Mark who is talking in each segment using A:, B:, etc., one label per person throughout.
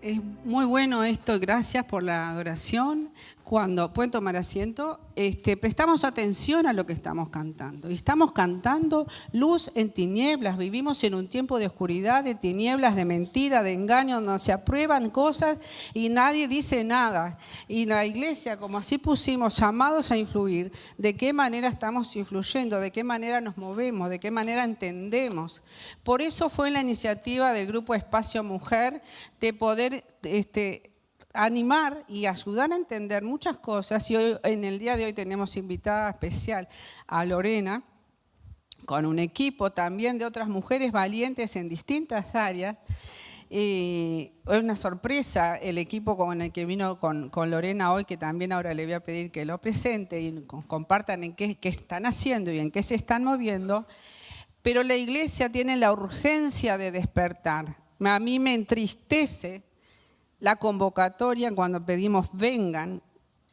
A: Es muy bueno esto, gracias por la adoración. Cuando pueden tomar asiento, prestamos atención a lo que estamos cantando. Y estamos cantando luz en tinieblas. Vivimos en un tiempo de oscuridad, de tinieblas, de mentira, de engaño, donde se aprueban cosas y nadie dice nada. Y la iglesia, como así pusimos, llamados a influir, ¿de qué manera estamos influyendo? ¿De qué manera nos movemos? ¿De qué manera entendemos? Por eso fue la iniciativa del Grupo Espacio Mujer de poder animar y ayudar a entender muchas cosas. Y hoy, en el día de hoy tenemos invitada especial a Lorena, con un equipo también de otras mujeres valientes en distintas áreas. Es una sorpresa el equipo con el que vino con Lorena hoy, que también ahora le voy a pedir que lo presente y compartan en qué están haciendo y en qué se están moviendo. Pero la iglesia tiene la urgencia de despertar. A mí me entristece la convocatoria cuando pedimos vengan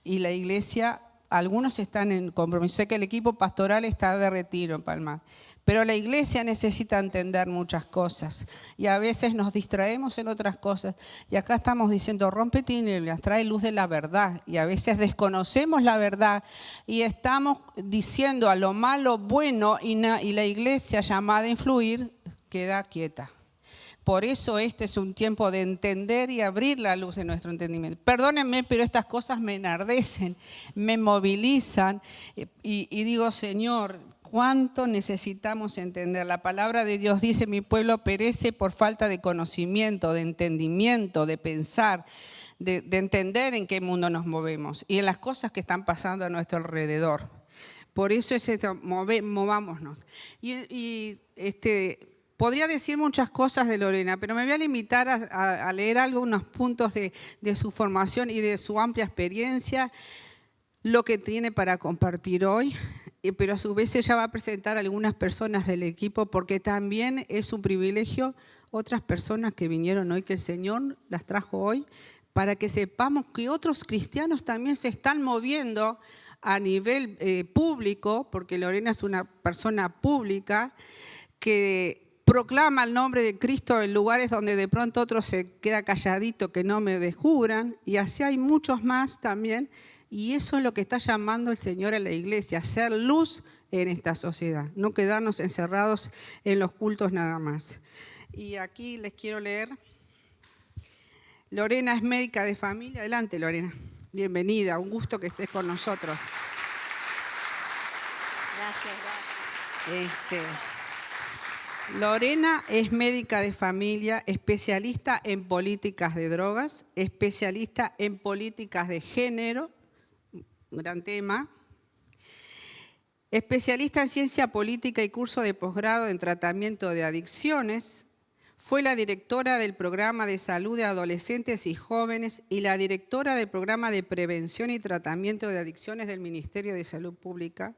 A: y la iglesia, algunos están en compromiso. Sé que el equipo pastoral está de retiro en Palmar, pero la iglesia necesita entender muchas cosas y a veces nos distraemos en otras cosas. Y acá estamos diciendo, rompe tinieblas, trae luz de la verdad. Y a veces desconocemos la verdad y estamos diciendo a lo malo bueno y la iglesia llamada a influir queda quieta. Por eso este es un tiempo de entender y abrir la luz de nuestro entendimiento. Perdónenme, pero estas cosas me enardecen, me movilizan y digo, Señor, ¿cuánto necesitamos entender? La palabra de Dios dice, mi pueblo perece por falta de conocimiento, de entendimiento, de pensar, de entender en qué mundo nos movemos y en las cosas que están pasando a nuestro alrededor. Por eso es esto, movámonos. Podría decir muchas cosas de Lorena, pero me voy a limitar a leer algunos puntos de su formación y de su amplia experiencia, lo que tiene para compartir hoy, pero a su vez ella va a presentar a algunas personas del equipo porque también es un privilegio otras personas que vinieron hoy, que el Señor las trajo hoy, para que sepamos que otros cristianos también se están moviendo a nivel público, porque Lorena es una persona pública que proclama el nombre de Cristo en lugares donde de pronto otro se queda calladito, que no me descubran, y así hay muchos más también, y eso es lo que está llamando el Señor a la iglesia, hacer luz en esta sociedad, no quedarnos encerrados en los cultos nada más. Y aquí les quiero leer, Lorena es médica de familia. Adelante, Lorena, bienvenida, un gusto que estés con nosotros.
B: Gracias.
A: Lorena es médica de familia, especialista en políticas de drogas, especialista en políticas de género, gran tema, especialista en ciencia política y curso de posgrado en tratamiento de adicciones. Fue la directora del programa de salud de adolescentes y jóvenes y la directora del programa de prevención y tratamiento de adicciones del Ministerio de Salud Pública.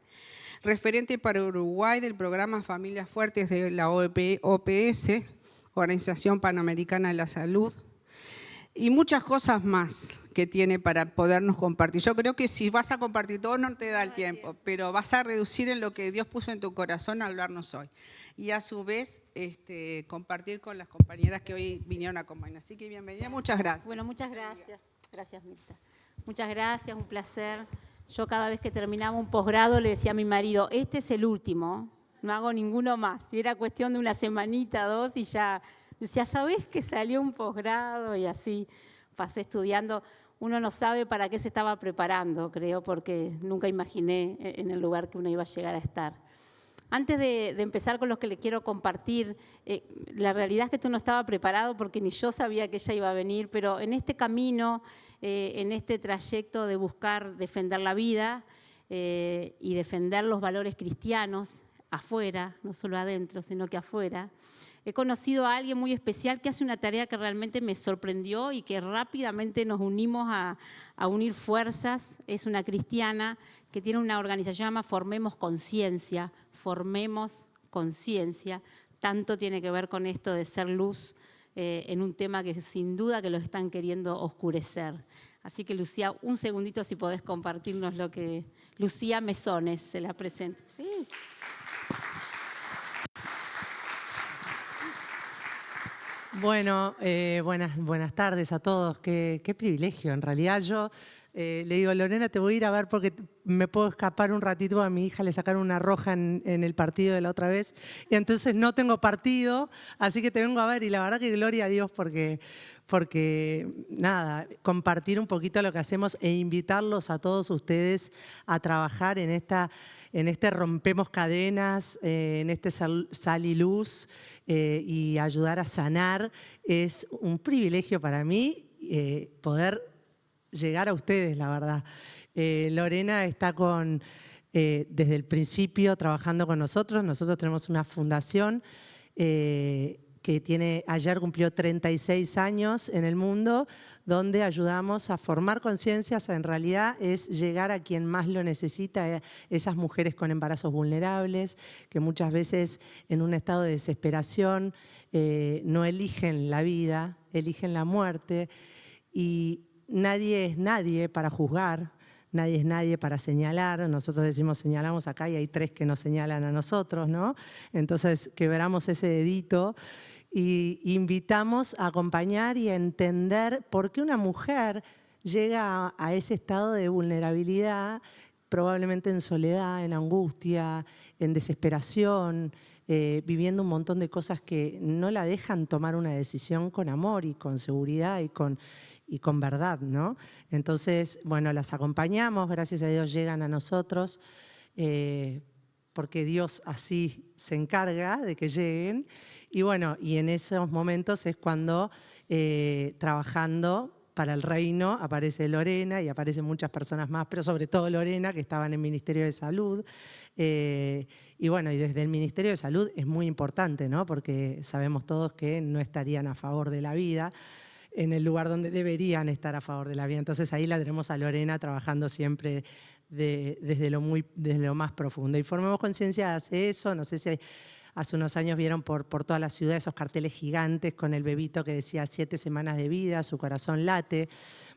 A: Referente para Uruguay del programa Familias Fuertes de la OPS, Organización Panamericana de la Salud, y muchas cosas más que tiene para podernos compartir. Yo creo que si vas a compartir todo no te da el tiempo, pero vas a reducir en lo que Dios puso en tu corazón al hablarnos hoy. Y a su vez compartir con las compañeras que hoy vinieron a acompañar. Así que bienvenida, muchas gracias.
B: Bueno, muchas gracias. Gracias, Mirta. Muchas gracias, un placer. Yo cada vez que terminaba un posgrado le decía a mi marido, este es el último, no hago ninguno más. Si era cuestión de una semanita, 2 y ya decía, ¿sabés que salió un posgrado? Y así pasé estudiando. Uno no sabe para qué se estaba preparando, creo, porque nunca imaginé en el lugar que uno iba a llegar a estar. Antes de empezar con los que le quiero compartir, la realidad es que tú no estaba preparado porque ni yo sabía que ella iba a venir, pero en este camino, en este trayecto de buscar defender la vida y defender los valores cristianos afuera, no solo adentro, sino que afuera, he conocido a alguien muy especial que hace una tarea que realmente me sorprendió y que rápidamente nos unimos a unir fuerzas. Es una cristiana que tiene una organización que se llama Formemos Conciencia. Formemos Conciencia. Tanto tiene que ver con esto de ser luz en un tema que sin duda que lo están queriendo oscurecer. Así que Lucía, un segundito si podés compartirnos lo que... Lucía Mesones se la presenta. Sí.
C: Bueno, buenas tardes a todos. Qué privilegio. En realidad yo le digo, Lorena, te voy a ir a ver porque me puedo escapar un ratito. A mi hija le sacaron una roja en el partido de la otra vez y entonces no tengo partido, así que te vengo a ver y la verdad que gloria a Dios porque nada, compartir un poquito lo que hacemos e invitarlos a todos ustedes a trabajar en este rompemos cadenas, en este sal y luz y ayudar a sanar. Es un privilegio para mí poder llegar a ustedes, la verdad. Lorena está desde el principio trabajando con nosotros. Nosotros tenemos una fundación que ayer cumplió 36 años en el mundo, donde ayudamos a formar conciencias. En realidad es llegar a quien más lo necesita, esas mujeres con embarazos vulnerables, que muchas veces en un estado de desesperación no eligen la vida, eligen la muerte, y nadie es nadie para juzgar. Nadie es nadie para señalar. Nosotros decimos señalamos acá y hay 3 que nos señalan a nosotros, ¿no? Entonces quebramos ese dedito y invitamos a acompañar y a entender por qué una mujer llega a ese estado de vulnerabilidad, probablemente en soledad, en angustia, en desesperación, viviendo un montón de cosas que no la dejan tomar una decisión con amor y con seguridad y con verdad, ¿no? Entonces, bueno, las acompañamos, gracias a Dios llegan a nosotros, porque Dios así se encarga de que lleguen. Y bueno, y en esos momentos es cuando trabajando para el reino aparece Lorena y aparecen muchas personas más, pero sobre todo Lorena, que estaba en el Ministerio de Salud. Y bueno, y desde el Ministerio de Salud es muy importante, ¿no? Porque sabemos todos que no estarían a favor de la vida en el lugar donde deberían estar a favor de la vida. Entonces ahí la tenemos a Lorena trabajando siempre desde lo más profundo. Y Formemos Conciencia hace eso. No sé si hace unos años vieron por toda la ciudad esos carteles gigantes con el bebito que decía 7 semanas de vida, su corazón late.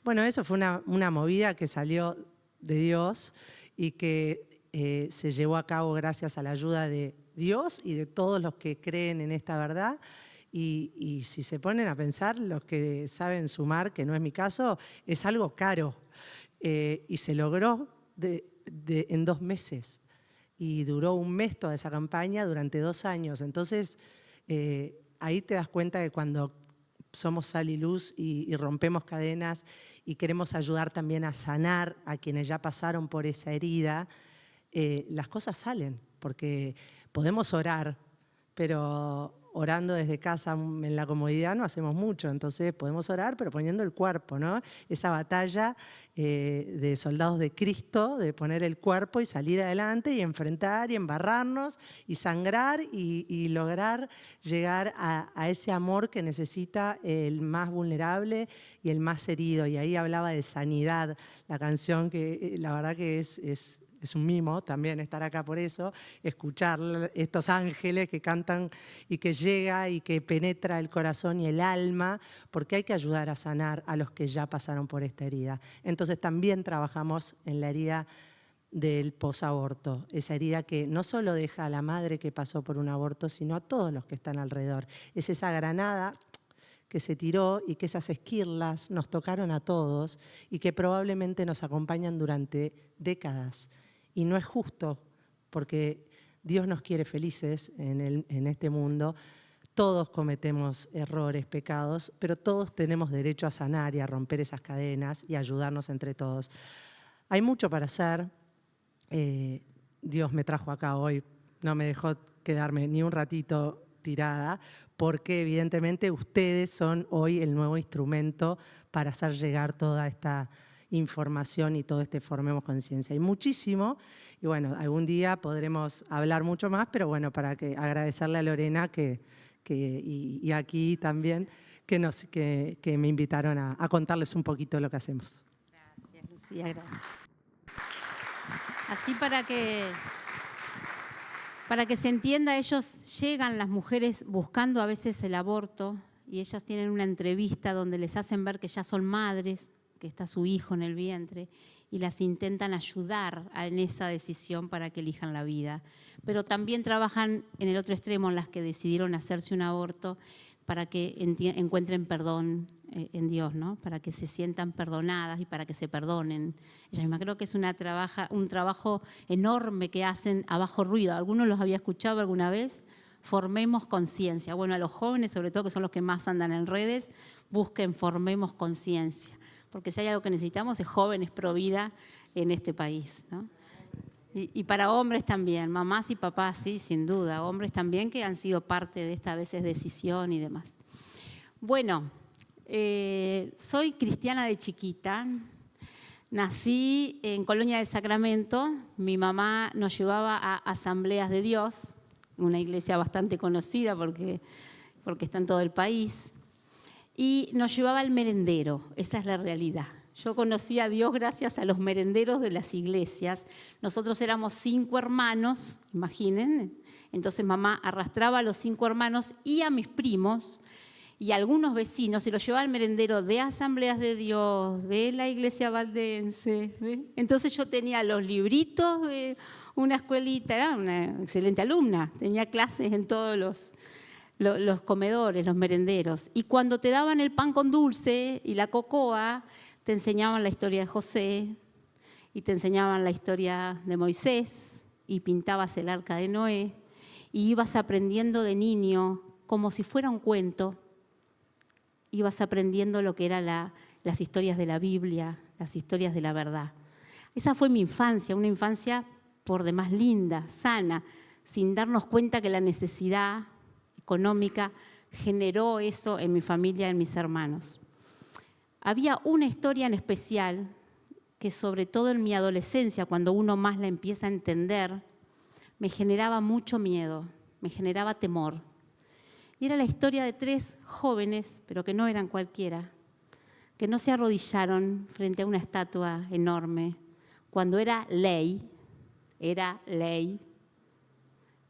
C: Bueno, eso fue una movida que salió de Dios y que se llevó a cabo gracias a la ayuda de Dios y de todos los que creen en esta verdad. Y si se ponen a pensar, los que saben sumar, que no es mi caso, es algo caro. Y se logró en 2 meses. Y duró 1 mes toda esa campaña durante 2 años. Entonces, ahí te das cuenta de cuando somos sal y luz y rompemos cadenas y queremos ayudar también a sanar a quienes ya pasaron por esa herida, las cosas salen, porque podemos orar, pero orando desde casa en la comodidad no hacemos mucho. Entonces podemos orar, pero poniendo el cuerpo, ¿no? Esa batalla de soldados de Cristo, de poner el cuerpo y salir adelante y enfrentar y embarrarnos y sangrar y lograr llegar a ese amor que necesita el más vulnerable y el más herido. Y ahí hablaba de sanidad, la canción, que la verdad que es un mimo también estar acá por eso, escuchar estos ángeles que cantan y que llega y que penetra el corazón y el alma, porque hay que ayudar a sanar a los que ya pasaron por esta herida. Entonces también trabajamos en la herida del posaborto, esa herida que no solo deja a la madre que pasó por un aborto, sino a todos los que están alrededor. Es esa granada que se tiró y que esas esquirlas nos tocaron a todos y que probablemente nos acompañan durante décadas. Y no es justo, porque Dios nos quiere felices en este mundo. Todos cometemos errores, pecados, pero todos tenemos derecho a sanar y a romper esas cadenas y a ayudarnos entre todos. Hay mucho para hacer. Dios me trajo acá hoy, no me dejó quedarme ni un ratito tirada, porque evidentemente ustedes son hoy el nuevo instrumento para hacer llegar toda esta información y todo este Formemos Conciencia. Hay muchísimo, y bueno, algún día podremos hablar mucho más, pero bueno, para agradecerle a Lorena y aquí también que me invitaron a contarles un poquito lo que hacemos.
B: Gracias, Lucía, gracias. Así para que se entienda, llegan las mujeres buscando a veces el aborto y ellas tienen una entrevista donde les hacen ver que ya son madres, que está su hijo en el vientre, y las intentan ayudar en esa decisión para que elijan la vida. Pero también trabajan en el otro extremo, en las que decidieron hacerse un aborto, para que encuentren perdón en Dios, ¿no? Para que se sientan perdonadas y para que se perdonen. Ella misma, creo que es un trabajo enorme que hacen a bajo ruido. ¿Algunos los había escuchado alguna vez? Formemos conciencia. Bueno, a los jóvenes, sobre todo, que son los que más andan en redes, busquen formemos conciencia. Porque si hay algo que necesitamos es jóvenes pro vida en este país, ¿no? Y para hombres también, mamás y papás, sí, sin duda. Hombres también que han sido parte de esta a veces decisión y demás. Bueno, soy cristiana de chiquita. Nací en Colonia del Sacramento. Mi mamá nos llevaba a Asambleas de Dios, una iglesia bastante conocida porque está en todo el país. Y nos llevaba al merendero, esa es la realidad. Yo conocí a Dios gracias a los merenderos de las iglesias. Nosotros éramos 5 hermanos, imaginen. Entonces mamá arrastraba a los 5 hermanos y a mis primos y a algunos vecinos y los llevaba al merendero de Asambleas de Dios, de la iglesia valdense. Entonces yo tenía los libritos de una escuelita, era una excelente alumna. Tenía clases en todos los comedores, los merenderos. Y cuando te daban el pan con dulce y la cocoa, te enseñaban la historia de José y te enseñaban la historia de Moisés y pintabas el arca de Noé y ibas aprendiendo de niño, como si fuera un cuento, ibas aprendiendo lo que eran las historias de la Biblia, las historias de la verdad. Esa fue mi infancia, una infancia por demás linda, sana, sin darnos cuenta que la necesidad económica generó eso en mi familia, en mis hermanos. Había una historia en especial que, sobre todo en mi adolescencia, cuando uno más la empieza a entender, me generaba mucho miedo, me generaba temor. Y era la historia de 3 jóvenes, pero que no eran cualquiera, que no se arrodillaron frente a una estatua enorme cuando era ley,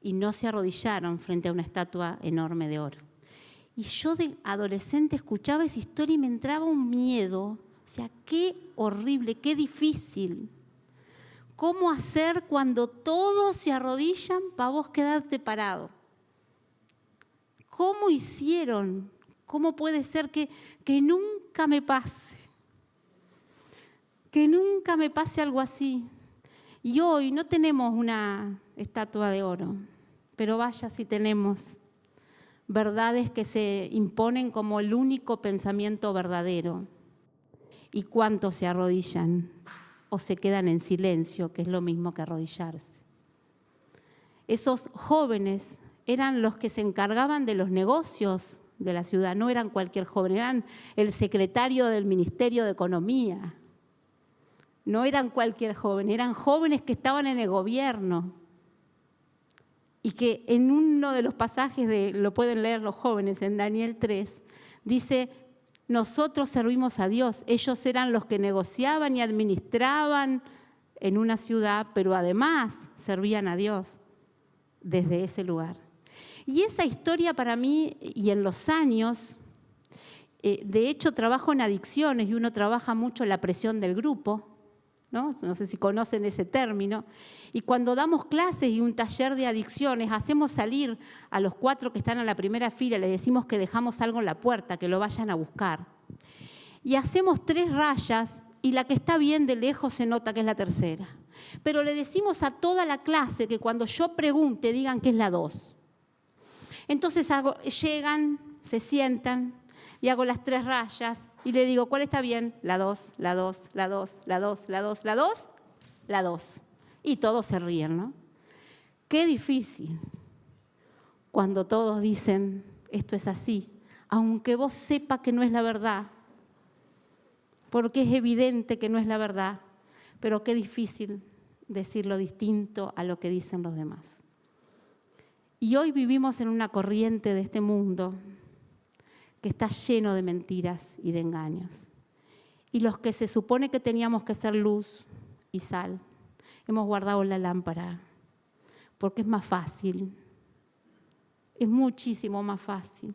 B: y no se arrodillaron frente a una estatua enorme de oro. Y yo de adolescente escuchaba esa historia y me entraba un miedo. O sea, qué horrible, qué difícil. ¿Cómo hacer cuando todos se arrodillan para vos quedarte parado? ¿Cómo hicieron? ¿Cómo puede ser que nunca me pase? Que nunca me pase algo así. Y hoy no tenemos una estatua de oro, pero vaya si tenemos verdades que se imponen como el único pensamiento verdadero. ¿Y cuántos se arrodillan o se quedan en silencio, que es lo mismo que arrodillarse? Esos jóvenes eran los que se encargaban de los negocios de la ciudad, no eran cualquier joven, eran el secretario del Ministerio de Economía. No eran cualquier joven, eran jóvenes que estaban en el gobierno. Y que en uno de los pasajes, lo pueden leer los jóvenes, en Daniel 3, dice, nosotros servimos a Dios. Ellos eran los que negociaban y administraban en una ciudad, pero además servían a Dios desde ese lugar. Y esa historia para mí, y en los años, de hecho trabajo en adicciones y uno trabaja mucho la presión del grupo, ¿no? No sé si conocen ese término. Y cuando damos clases y un taller de adicciones, hacemos salir a los 4 que están en la primera fila, les decimos que dejamos algo en la puerta, que lo vayan a buscar. Y hacemos 3 rayas y la que está bien de lejos se nota que es la tercera. Pero le decimos a toda la clase que cuando yo pregunte digan que es la 2. Entonces llegan, se sientan y hago las 3 rayas y le digo, ¿cuál está bien? La 2, la 2, la 2, la 2, la 2, la 2, la 2. Y todos se ríen, ¿no? Qué difícil cuando todos dicen, esto es así, aunque vos sepas que no es la verdad, porque es evidente que no es la verdad, pero qué difícil decirlo distinto a lo que dicen los demás. Y hoy vivimos en una corriente de este mundo que está lleno de mentiras y de engaños. Y los que se supone que teníamos que ser luz y sal, hemos guardado la lámpara, porque es más fácil, es muchísimo más fácil.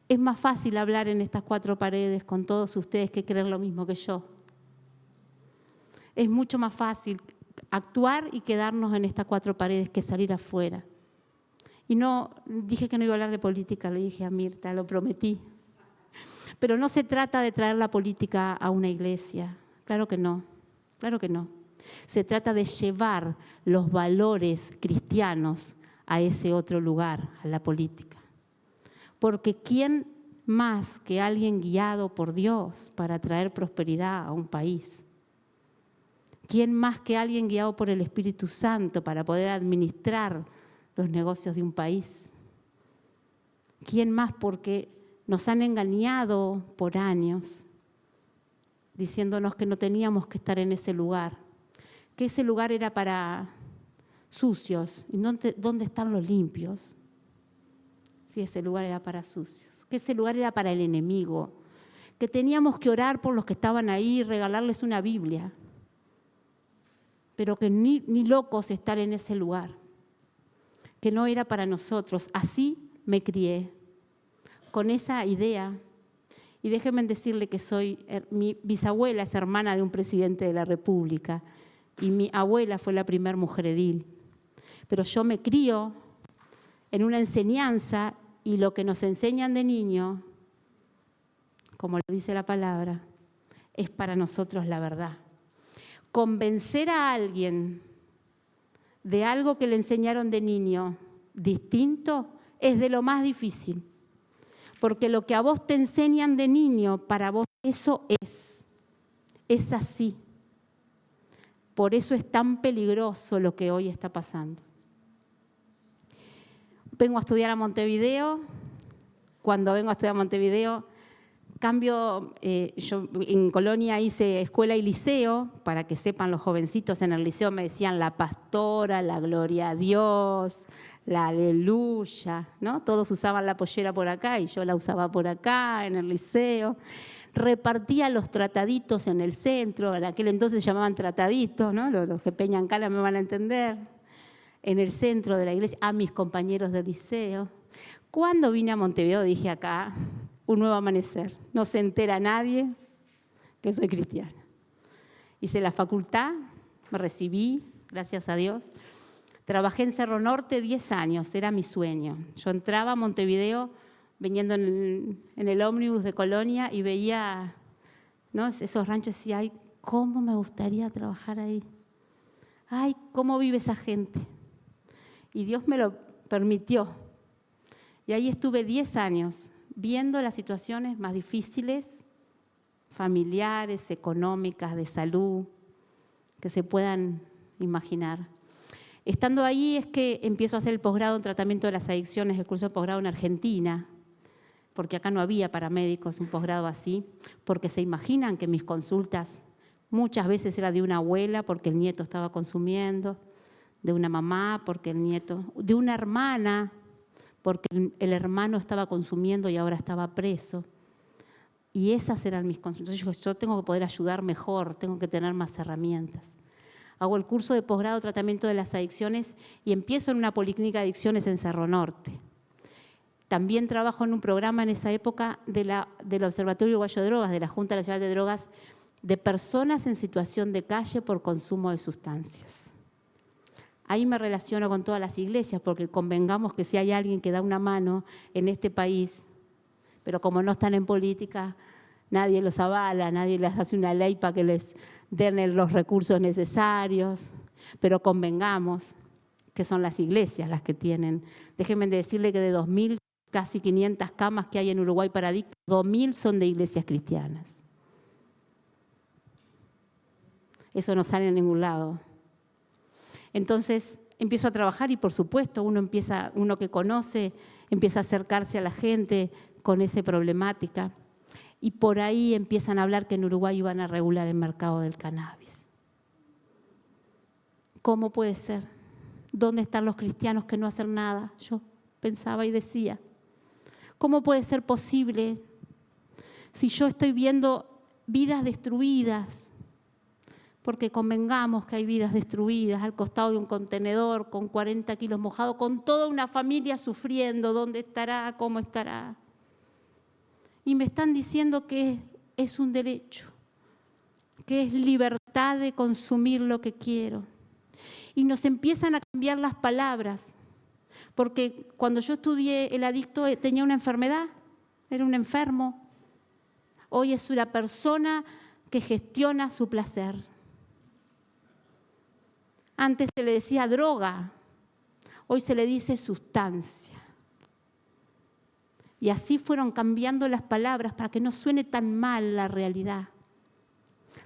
B: Es más fácil hablar en estas 4 paredes con todos ustedes que creen lo mismo que yo. Es mucho más fácil actuar y quedarnos en estas 4 paredes que salir afuera. Y no, dije que no iba a hablar de política, le dije a Mirta, lo prometí. Pero no se trata de traer la política a una iglesia, claro que no, claro que no. Se trata de llevar los valores cristianos a ese otro lugar, a la política. Porque ¿quién más que alguien guiado por Dios para traer prosperidad a un país? ¿Quién más que alguien guiado por el Espíritu Santo para poder administrar los negocios de un país? ¿Quién más? Porque nos han engañado por años, diciéndonos que no teníamos que estar en ese lugar, que ese lugar era para sucios. ¿Y dónde están los limpios? Sí, ese lugar era para sucios, que ese lugar era para el enemigo, que teníamos que orar por los que estaban ahí y regalarles una Biblia, pero que ni locos estar en ese lugar, que no era para nosotros. Así me crié, con esa idea. Y déjenme decirle que mi bisabuela es hermana de un presidente de la República y mi abuela fue la primera mujer edil. Pero yo me crío en una enseñanza y lo que nos enseñan de niño, como lo dice la palabra, es para nosotros la verdad. Convencer a alguien de algo que le enseñaron de niño distinto es de lo más difícil. Porque lo que a vos te enseñan de niño, para vos eso es así. Por eso es tan peligroso lo que hoy está pasando. Vengo a estudiar a Montevideo. Cuando vengo a estudiar a Montevideo, yo en Colonia hice escuela y liceo, para que sepan los jovencitos, en el liceo me decían la pastora, la gloria a Dios, la aleluya, ¿no? Todos usaban la pollera por acá y yo la usaba por acá en el liceo. Repartía los trataditos en el centro, en aquel entonces se llamaban trataditos, ¿no? Los que peñan cala me van a entender, en el centro de la iglesia, a mis compañeros del liceo. Cuando vine a Montevideo dije acá, un nuevo amanecer, no se entera nadie que soy cristiana. Hice la facultad, me recibí, gracias a Dios. Trabajé en Cerro Norte 10 años, era mi sueño. Yo entraba a Montevideo viniendo en el ómnibus de Colonia y veía, ¿no?, esos ranchos y decía, ay, cómo me gustaría trabajar ahí. Ay, cómo vive esa gente. Y Dios me lo permitió. Y ahí estuve 10 años viendo las situaciones más difíciles, familiares, económicas, de salud, que se puedan imaginar. Estando ahí es que empiezo a hacer el posgrado en tratamiento de las adicciones, el curso de posgrado en Argentina, porque acá no había para médicos un posgrado así, porque se imaginan que mis consultas muchas veces era de una abuela porque el nieto estaba consumiendo, de una mamá porque el nieto, de una hermana porque el hermano estaba consumiendo y ahora estaba preso. Y esas eran mis consultas. Yo tengo que poder ayudar mejor, tengo que tener más herramientas. Hago el curso de posgrado de tratamiento de las adicciones y empiezo en una policlínica de adicciones en Cerro Norte. También trabajo en un programa en esa época del Observatorio Uruguayo de Drogas, de la Junta Nacional de Drogas, de personas en situación de calle por consumo de sustancias. Ahí me relaciono con todas las iglesias, porque convengamos que si hay alguien que da una mano en este país, pero como no están en política, nadie los avala, nadie les hace una ley para que les den los recursos necesarios, pero convengamos que son las iglesias las que tienen. Déjenme decirle que de 2.000, casi 500 camas que hay en Uruguay para adictos, 2.000 son de iglesias cristianas. Eso no sale en ningún lado. Entonces empiezo a trabajar y por supuesto uno que conoce, empieza a acercarse a la gente con esa problemática y por ahí empiezan a hablar que en Uruguay iban a regular el mercado del cannabis. ¿Cómo puede ser? ¿Dónde están los cristianos que no hacen nada? Yo pensaba y decía, ¿cómo puede ser posible si yo estoy viendo vidas destruidas? Porque convengamos que hay vidas destruidas al costado de un contenedor con 40 kilos mojados, con toda una familia sufriendo, ¿dónde estará? ¿Cómo estará? Y me están diciendo que es un derecho. que es libertad de consumir lo que quiero. Y nos empiezan a cambiar las palabras, porque cuando yo estudié, el adicto tenía una enfermedad, era un enfermo. Hoy es una persona que gestiona su placer. Antes se le decía droga, hoy se le dice sustancia. Y así fueron cambiando las palabras para que no suene tan mal la realidad.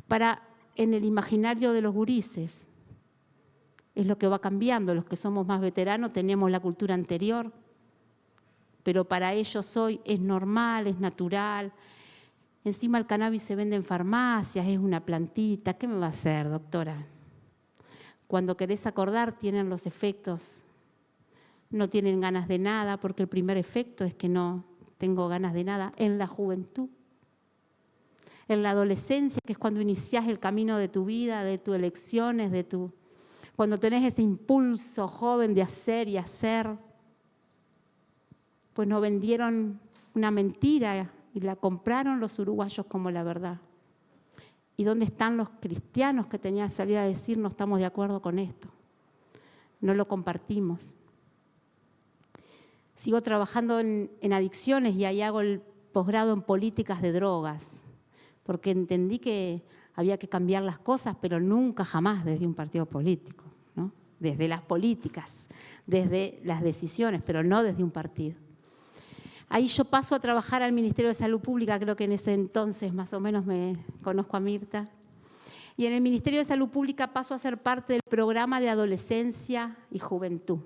B: Para en el imaginario de los gurises es lo que va cambiando. Los que somos más veteranos teníamos la cultura anterior, pero para ellos hoy es normal, es natural. Encima el cannabis se vende en farmacias, es una plantita. ¿Qué me va a hacer, doctora? Cuando querés acordar tienen los efectos. No tienen ganas de nada, porque el primer efecto es que no tengo ganas de nada en la juventud. En la adolescencia, que es cuando iniciás el camino de tu vida, de tus elecciones, cuando tenés ese impulso joven de hacer y hacer, pues nos vendieron una mentira y la compraron los uruguayos como la verdad. ¿Y dónde están los cristianos que tenían que salir a decir no estamos de acuerdo con esto? No lo compartimos. Sigo trabajando en adicciones y ahí hago el posgrado en políticas de drogas, porque entendí que había que cambiar las cosas, pero nunca jamás desde un partido político, ¿no? Desde las políticas, desde las decisiones, pero no desde un partido. Ahí yo paso a trabajar al Ministerio de Salud Pública, creo que en ese entonces más o menos me conozco a Mirta. Y en el Ministerio de Salud Pública paso a ser parte del programa de adolescencia y juventud.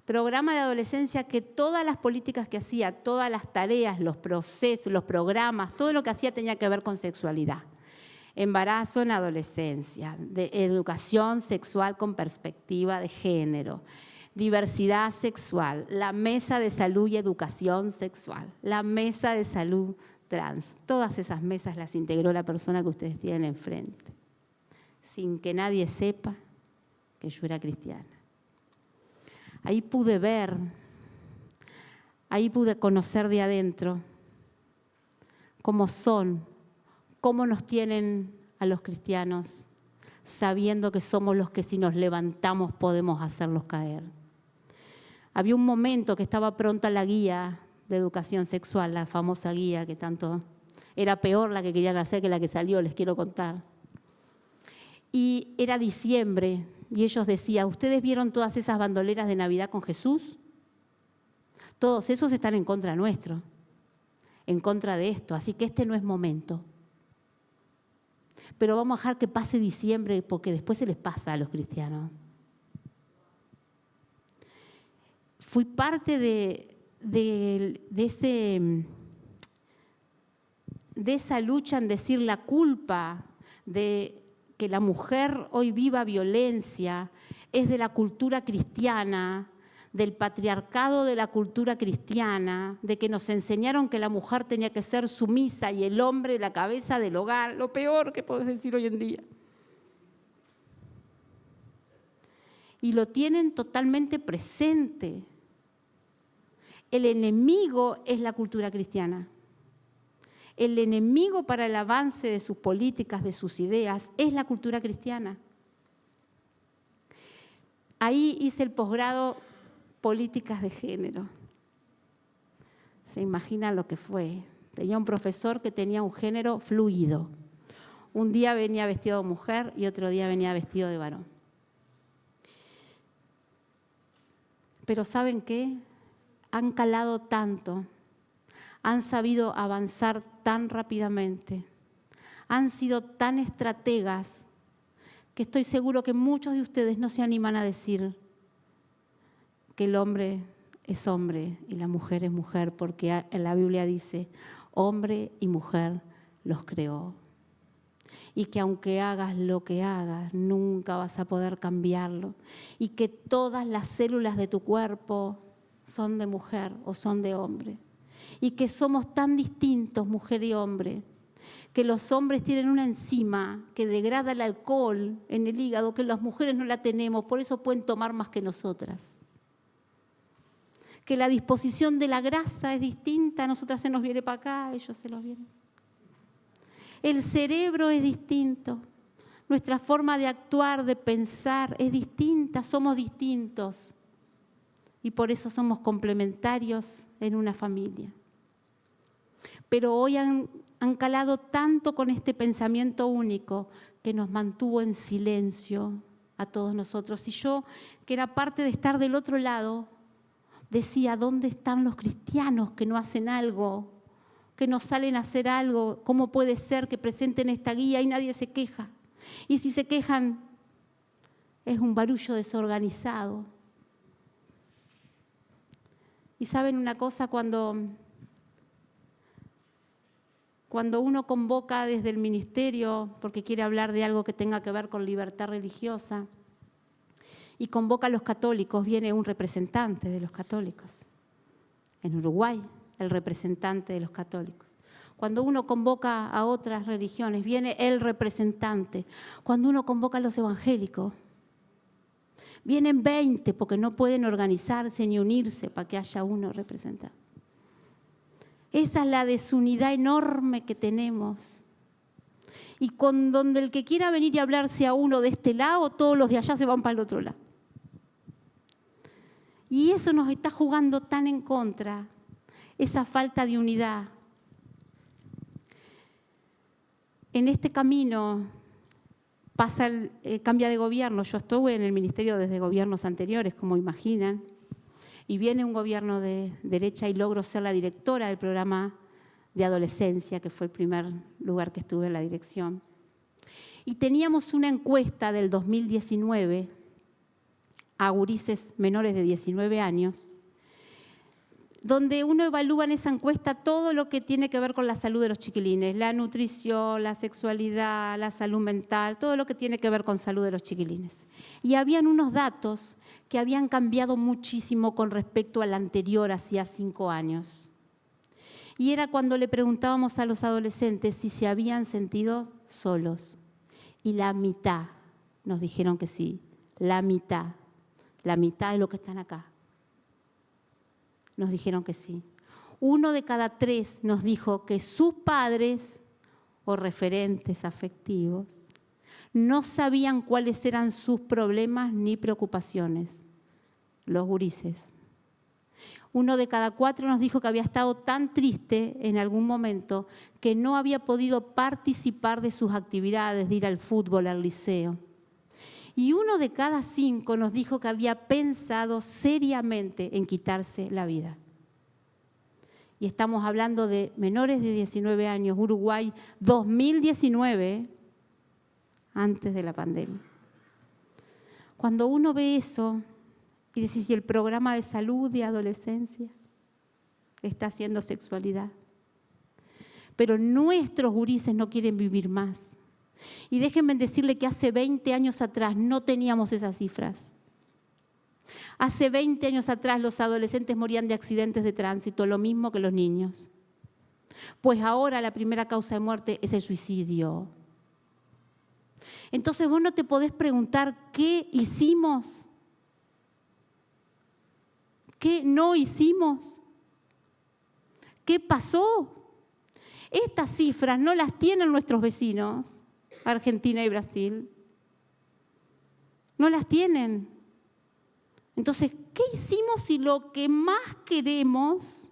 B: Programa de adolescencia que todas las políticas que hacía, todas las tareas, los procesos, los programas, todo lo que hacía tenía que ver con sexualidad. Embarazo en adolescencia, de educación sexual con perspectiva de género, diversidad sexual, la mesa de salud y educación sexual, la mesa de salud trans. Todas esas mesas las integró la persona que ustedes tienen enfrente, sin que nadie sepa que yo era cristiana. Ahí pude ver, ahí pude conocer de adentro cómo son, cómo nos tienen a los cristianos, sabiendo que somos los que si nos levantamos podemos hacerlos caer. Había un momento que estaba pronta la guía de educación sexual, la famosa guía que tanto era peor la que querían hacer que la que salió, les quiero contar. Y era diciembre y ellos decían, ¿ustedes vieron todas esas bandoleras de Navidad con Jesús? Todos esos están en contra nuestro, en contra de esto, así que este no es momento. Pero vamos a dejar que pase diciembre porque después se les pasa a los cristianos. Fui parte de esa lucha en decir la culpa de que la mujer hoy viva violencia, es de la cultura cristiana, del patriarcado de la cultura cristiana, de que nos enseñaron que la mujer tenía que ser sumisa y el hombre la cabeza del hogar, lo peor que podés decir hoy en día. Y lo tienen totalmente presente. El enemigo es la cultura cristiana. El enemigo para el avance de sus políticas, de sus ideas, es la cultura cristiana. Ahí hice el posgrado Políticas de Género. ¿Se imaginan lo que fue? Tenía un profesor que tenía un género fluido. Un día venía vestido de mujer y otro día venía vestido de varón. Pero ¿saben qué? Han calado tanto, han sabido avanzar tan rápidamente, han sido tan estrategas que estoy seguro que muchos de ustedes no se animan a decir que el hombre es hombre y la mujer es mujer, porque en la Biblia dice, hombre y mujer los creó. Y que aunque hagas lo que hagas, nunca vas a poder cambiarlo. Y que todas las células de tu cuerpo son de mujer o son de hombre. Y que somos tan distintos, mujer y hombre, que los hombres tienen una enzima que degrada el alcohol en el hígado, que las mujeres no la tenemos, por eso pueden tomar más que nosotras. Que la disposición de la grasa es distinta, a nosotras se nos viene para acá, a ellos se los vienen. El cerebro es distinto. Nuestra forma de actuar, de pensar es distinta. Somos distintos. Y por eso somos complementarios en una familia. Pero hoy han calado tanto con este pensamiento único que nos mantuvo en silencio a todos nosotros. Y yo, que era parte de estar del otro lado, decía, ¿dónde están los cristianos que no hacen algo? Que no salen a hacer algo. ¿Cómo puede ser que presenten esta guía y nadie se queja? Y si se quejan, es un barullo desorganizado. Y saben una cosa, cuando uno convoca desde el ministerio, porque quiere hablar de algo que tenga que ver con libertad religiosa, y convoca a los católicos, viene un representante de los católicos. En Uruguay, el representante de los católicos. Cuando uno convoca a otras religiones, viene el representante. Cuando uno convoca a los evangélicos, vienen 20 porque no pueden organizarse ni unirse para que haya uno representante. Esa es la desunidad enorme que tenemos. Y con donde el que quiera venir y hablar sea uno de este lado, todos los de allá se van para el otro lado. Y eso nos está jugando tan en contra, esa falta de unidad. En este camino cambia de gobierno. Yo estuve en el ministerio desde gobiernos anteriores, como imaginan, y viene un gobierno de derecha y logro ser la directora del programa de adolescencia, que fue el primer lugar que estuve en la dirección. Y teníamos una encuesta del 2019 a gurises menores de 19 años, donde uno evalúa en esa encuesta todo lo que tiene que ver con la salud de los chiquilines, la nutrición, la sexualidad, la salud mental, todo lo que tiene que ver con salud de los chiquilines. Y habían unos datos que habían cambiado muchísimo con respecto al anterior, hacía 5 años. Y era cuando le preguntábamos a los adolescentes si se habían sentido solos. Y la mitad nos dijeron que sí, la mitad de los que están acá. Nos dijeron que sí. 1 de cada 3 nos dijo que sus padres o referentes afectivos no sabían cuáles eran sus problemas ni preocupaciones, los gurises. 1 de cada 4 nos dijo que había estado tan triste en algún momento que no había podido participar de sus actividades, de ir al fútbol, al liceo. Y 1 de cada 5 nos dijo que había pensado seriamente en quitarse la vida. Y estamos hablando de menores de 19 años, Uruguay 2019, antes de la pandemia. Cuando uno ve eso y dice, si el programa de salud de adolescencia está haciendo sexualidad, pero nuestros gurises no quieren vivir más. Y déjenme decirle que hace 20 años atrás no teníamos esas cifras. Hace 20 años atrás los adolescentes morían de accidentes de tránsito, lo mismo que los niños. Pues ahora la primera causa de muerte es el suicidio. Entonces vos no te podés preguntar qué hicimos, qué no hicimos, qué pasó. Estas cifras no las tienen nuestros vecinos, Argentina y Brasil. No las tienen. Entonces, ¿qué hicimos si lo que más queremos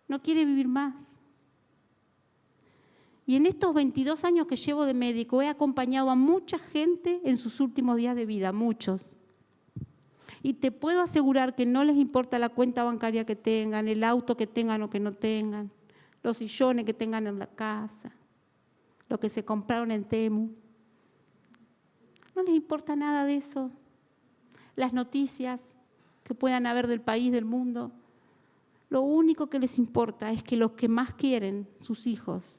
B: no quiere vivir más? Y en estos 22 años que llevo de médico he acompañado a mucha gente en sus últimos días de vida, muchos. Y te puedo asegurar que no les importa la cuenta bancaria que tengan, el auto que tengan o que no tengan, los sillones que tengan en la casa, lo que se compraron en Temu. No les importa nada de eso. Las noticias que puedan haber del país, del mundo. Lo único que les importa es que los que más quieren, sus hijos,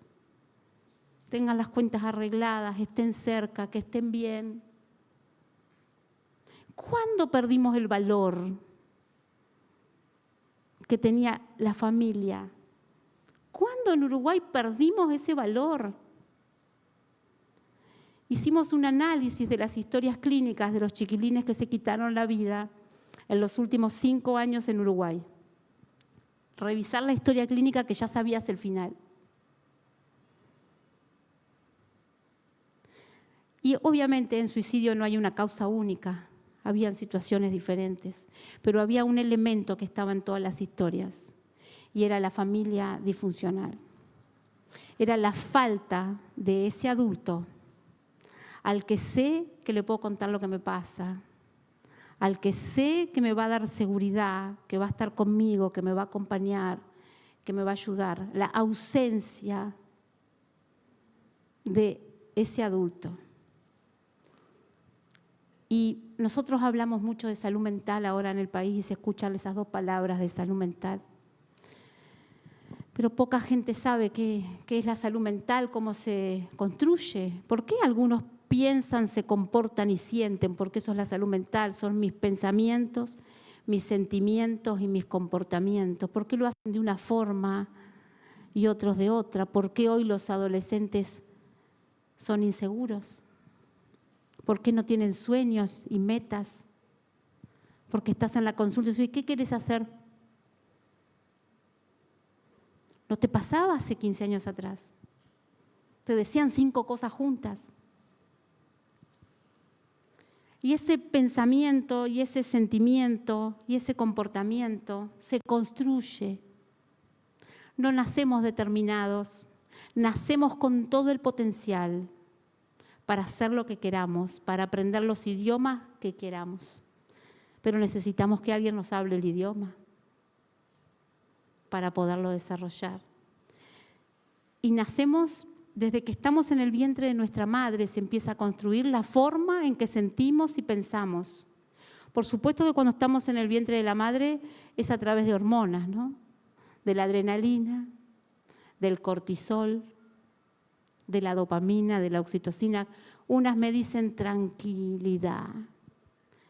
B: tengan las cuentas arregladas, estén cerca, que estén bien. ¿Cuándo perdimos el valor que tenía la familia? ¿Cuándo en Uruguay perdimos ese valor? Hicimos un análisis de las historias clínicas de los chiquilines que se quitaron la vida en los últimos 5 años en Uruguay. Revisar la historia clínica que ya sabías el final. Y obviamente en suicidio no hay una causa única, habían situaciones diferentes, pero había un elemento que estaba en todas las historias y era la familia disfuncional. Era la falta de ese adulto al que sé que le puedo contar lo que me pasa, al que sé que me va a dar seguridad, que va a estar conmigo, que me va a acompañar, que me va a ayudar. La ausencia de ese adulto. Y nosotros hablamos mucho de salud mental ahora en el país y se escuchan esas dos palabras de salud mental. Pero poca gente sabe qué es la salud mental, cómo se construye. ¿Por qué algunos piensan, se comportan y sienten? Porque eso es la salud mental, son mis pensamientos, mis sentimientos y mis comportamientos. ¿Por qué lo hacen de una forma y otros de otra? ¿Por qué hoy los adolescentes son inseguros? ¿Por qué no tienen sueños y metas? Porque estás en la consulta y dices, ¿qué quieres hacer? ¿No te pasaba hace 15 años atrás? Te decían 5 cosas juntas. Y ese pensamiento y ese sentimiento y ese comportamiento se construye. No nacemos determinados, nacemos con todo el potencial para hacer lo que queramos, para aprender los idiomas que queramos. Pero necesitamos que alguien nos hable el idioma para poderlo desarrollar. Y nacemos desde que estamos en el vientre de nuestra madre, se empieza a construir la forma en que sentimos y pensamos. Por supuesto que cuando estamos en el vientre de la madre es a través de hormonas, ¿no? De la adrenalina, del cortisol, de la dopamina, de la oxitocina. Unas me dicen tranquilidad.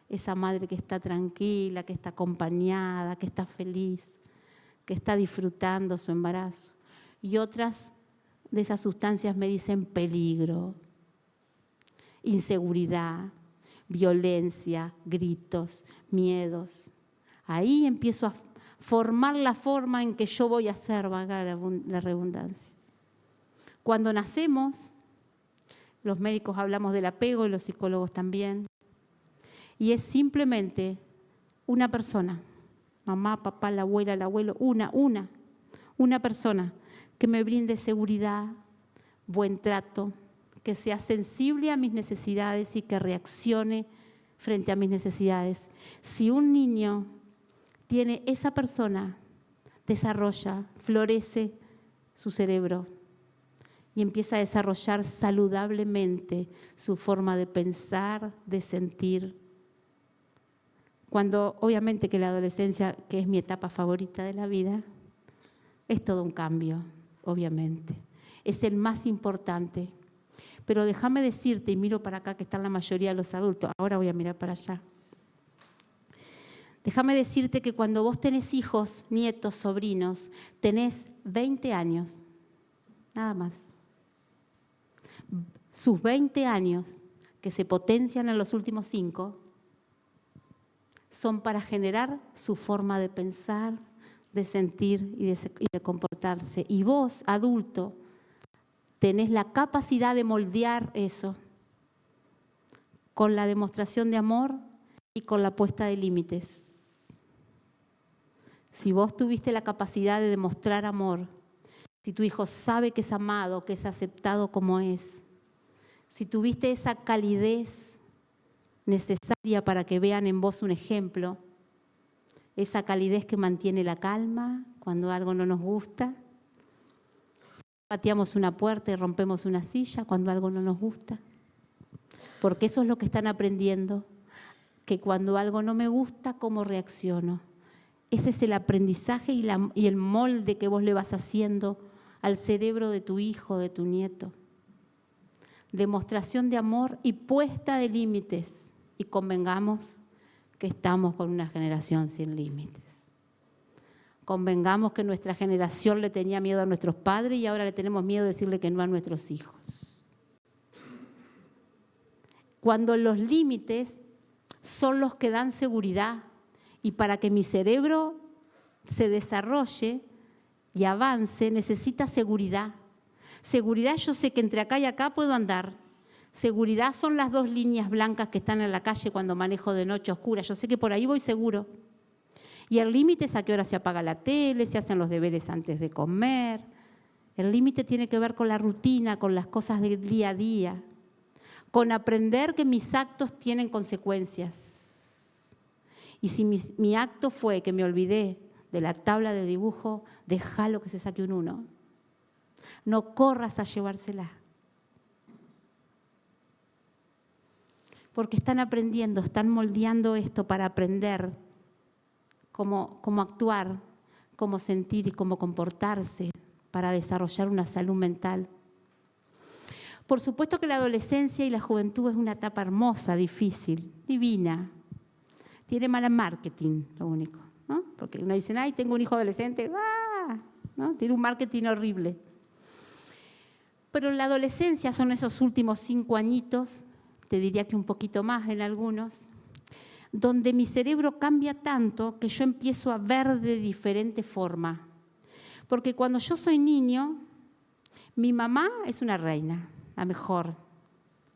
B: Esa madre que está tranquila, que está acompañada, que está feliz, que está disfrutando su embarazo. Y otras de esas sustancias me dicen peligro, inseguridad, violencia, gritos, miedos. Ahí empiezo a formar la forma en que yo voy a ser, valga la redundancia. Cuando nacemos, los médicos hablamos del apego y los psicólogos también, y es simplemente una persona, mamá, papá, la abuela, el abuelo, una persona que me brinde seguridad, buen trato, que sea sensible a mis necesidades y que reaccione frente a mis necesidades. Si un niño tiene esa persona, desarrolla, florece su cerebro y empieza a desarrollar saludablemente su forma de pensar, de sentir. Cuando, obviamente que la adolescencia, que es mi etapa favorita de la vida, es todo un cambio, obviamente. Es el más importante. Pero déjame decirte, y miro para acá que están la mayoría de los adultos, ahora voy a mirar para allá. Déjame decirte que cuando vos tenés hijos, nietos, sobrinos, tenés 20 años, nada más. Sus 20 años, que se potencian en los últimos 5, son para generar su forma de pensar, de sentir y de comportarse. Y vos, adulto, tenés la capacidad de moldear eso con la demostración de amor y con la puesta de límites. Si vos tuviste la capacidad de demostrar amor, si tu hijo sabe que es amado, que es aceptado como es, si tuviste esa calidez necesaria para que vean en vos un ejemplo, esa calidez que mantiene la calma cuando algo no nos gusta, pateamos una puerta y rompemos una silla cuando algo no nos gusta, porque eso es lo que están aprendiendo, que cuando algo no me gusta, ¿cómo reacciono? Ese es el aprendizaje y el molde que vos le vas haciendo al cerebro de tu hijo, de tu nieto. Demostración de amor y puesta de límites. Y convengamos que estamos con una generación sin límites. Convengamos que nuestra generación le tenía miedo a nuestros padres y ahora le tenemos miedo de decirle que no a nuestros hijos. Cuando los límites son los que dan seguridad, y para que mi cerebro se desarrolle y avance, necesita seguridad. Seguridad, yo sé que entre acá y acá puedo andar. Seguridad son las 2 líneas blancas que están en la calle cuando manejo de noche oscura. Yo sé que por ahí voy seguro. Y el límite es a qué hora se apaga la tele, se hacen los deberes antes de comer. El límite tiene que ver con la rutina, con las cosas del día a día, con aprender que mis actos tienen consecuencias. Y si mi acto fue que me olvidé de la tabla de dibujo, déjalo que se saque un 1. No corras a llevársela. Porque están aprendiendo, están moldeando esto para aprender cómo actuar, cómo sentir y cómo comportarse para desarrollar una salud mental. Por supuesto que la adolescencia y la juventud es una etapa hermosa, difícil, divina. Tiene mal marketing, lo único, ¿no? Porque uno dice, ay, tengo un hijo adolescente, ¡ah! ¿No? Tiene un marketing horrible. Pero en la adolescencia son esos últimos 5 añitos, te diría que un poquito más en algunos, donde mi cerebro cambia tanto que yo empiezo a ver de diferente forma. Porque cuando yo soy niño, mi mamá es una reina, la mejor.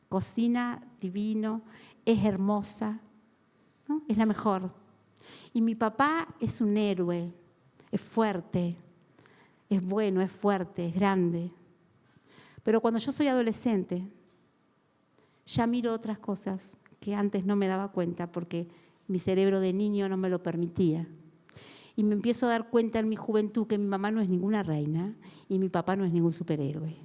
B: Cocina divino, es hermosa, ¿no? Es la mejor. Y mi papá es un héroe, es fuerte, es bueno, es fuerte, es grande. Pero cuando yo soy adolescente, ya miro otras cosas que antes no me daba cuenta porque mi cerebro de niño no me lo permitía. Y me empiezo a dar cuenta en mi juventud que mi mamá no es ninguna reina y mi papá no es ningún superhéroe.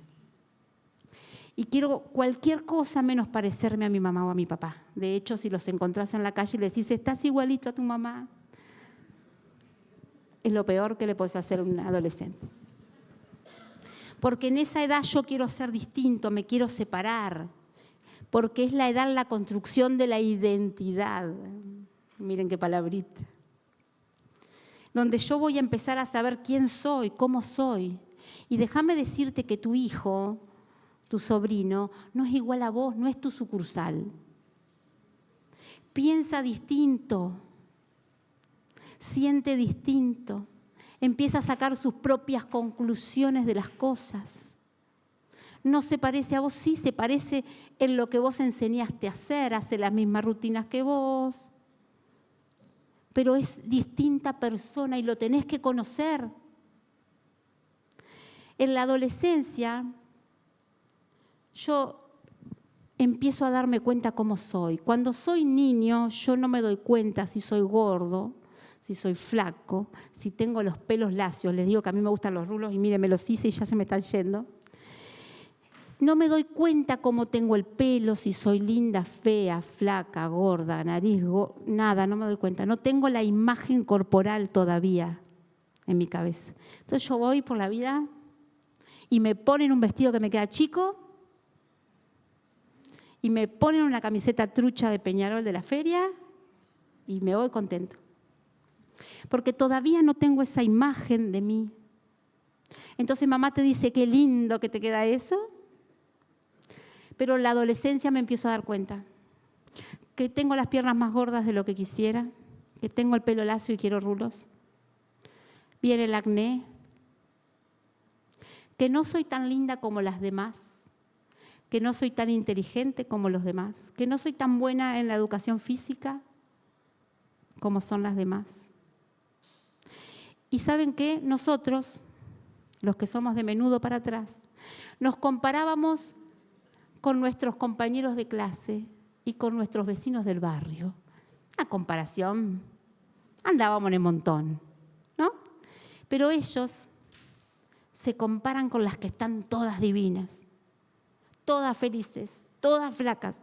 B: Y quiero cualquier cosa menos parecerme a mi mamá o a mi papá. De hecho, si los encontrás en la calle y le decís, estás igualito a tu mamá, es lo peor que le podés hacer a un adolescente. Porque en esa edad yo quiero ser distinto, me quiero separar. Porque es la edad, la construcción de la identidad. Miren qué palabrita. Donde yo voy a empezar a saber quién soy, cómo soy. Y déjame decirte que tu hijo, tu sobrino, no es igual a vos, no es tu sucursal. Piensa distinto, siente distinto, empieza a sacar sus propias conclusiones de las cosas. No se parece a vos, sí, se parece en lo que vos enseñaste a hacer, hace las mismas rutinas que vos, pero es distinta persona y lo tenés que conocer. En la adolescencia, yo empiezo a darme cuenta cómo soy. Cuando soy niño, yo no me doy cuenta si soy gordo, si soy flaco, si tengo los pelos lacios. Les digo que a mí me gustan los rulos y miren, me los hice y ya se me están yendo. No me doy cuenta cómo tengo el pelo, si soy linda, fea, flaca, gorda, nariz, nada, no me doy cuenta. No tengo la imagen corporal todavía en mi cabeza. Entonces yo voy por la vida y me ponen un vestido que me queda chico y me ponen una camiseta trucha de Peñarol de la feria y me voy contento. Porque todavía no tengo esa imagen de mí. Entonces mamá te dice, qué lindo que te queda eso. Pero en la adolescencia me empiezo a dar cuenta que tengo las piernas más gordas de lo que quisiera, que tengo el pelo lacio y quiero rulos. Viene el acné, que no soy tan linda como las demás, que no soy tan inteligente como los demás, que no soy tan buena en la educación física como son las demás. Y ¿saben qué? Nosotros, los que somos de menudo para atrás, nos comparábamos con nuestros compañeros de clase y con nuestros vecinos del barrio. A comparación, andábamos en el montón, ¿no? Pero ellos se comparan con las que están todas divinas, todas felices, todas flacas.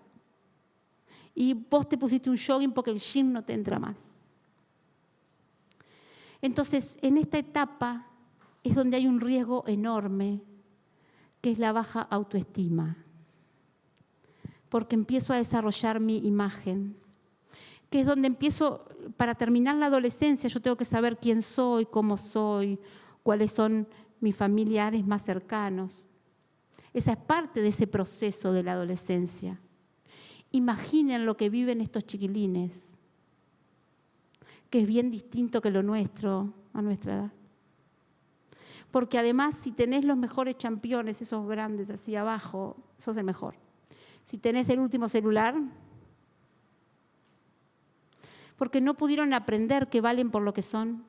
B: Y vos te pusiste un jogging porque el jean no te entra más. Entonces, en esta etapa es donde hay un riesgo enorme, que es la baja autoestima. Porque empiezo a desarrollar mi imagen, que es donde empiezo, para terminar la adolescencia, yo tengo que saber quién soy, cómo soy, cuáles son mis familiares más cercanos. Esa es parte de ese proceso de la adolescencia. Imaginen lo que viven estos chiquilines, que es bien distinto que lo nuestro, a nuestra edad. Porque además, si tenés los mejores championes, esos grandes así abajo, sos el mejor. si tenés el último celular, porque no pudieron aprender que valen por lo que son,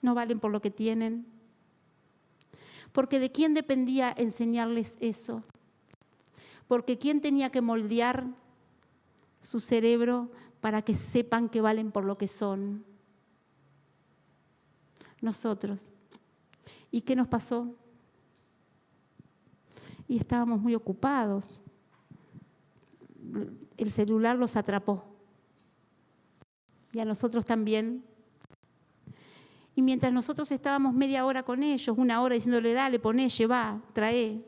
B: no valen por lo que tienen. Porque ¿de quién dependía enseñarles eso? Porque ¿quién tenía que moldear su cerebro para que sepan que valen por lo que son? Nosotros. ¿Y qué nos pasó? Y estábamos muy ocupados. El celular los atrapó. Y a nosotros también. Y mientras nosotros estábamos media hora con ellos, 1 hora diciéndole, dale, poné, llevá, traé,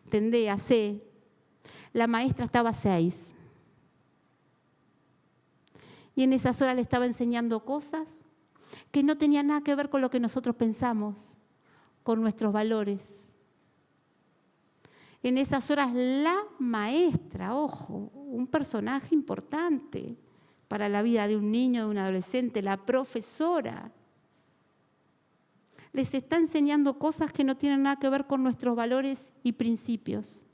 B: tendé, hacé, la maestra estaba 6. Y en esas horas le estaba enseñando cosas que no tenían nada que ver con lo que nosotros pensamos, con nuestros valores. En esas horas la maestra, ojo, un personaje importante para la vida de un niño, de un adolescente, la profesora, les está enseñando cosas que no tienen nada que ver con nuestros valores y principios.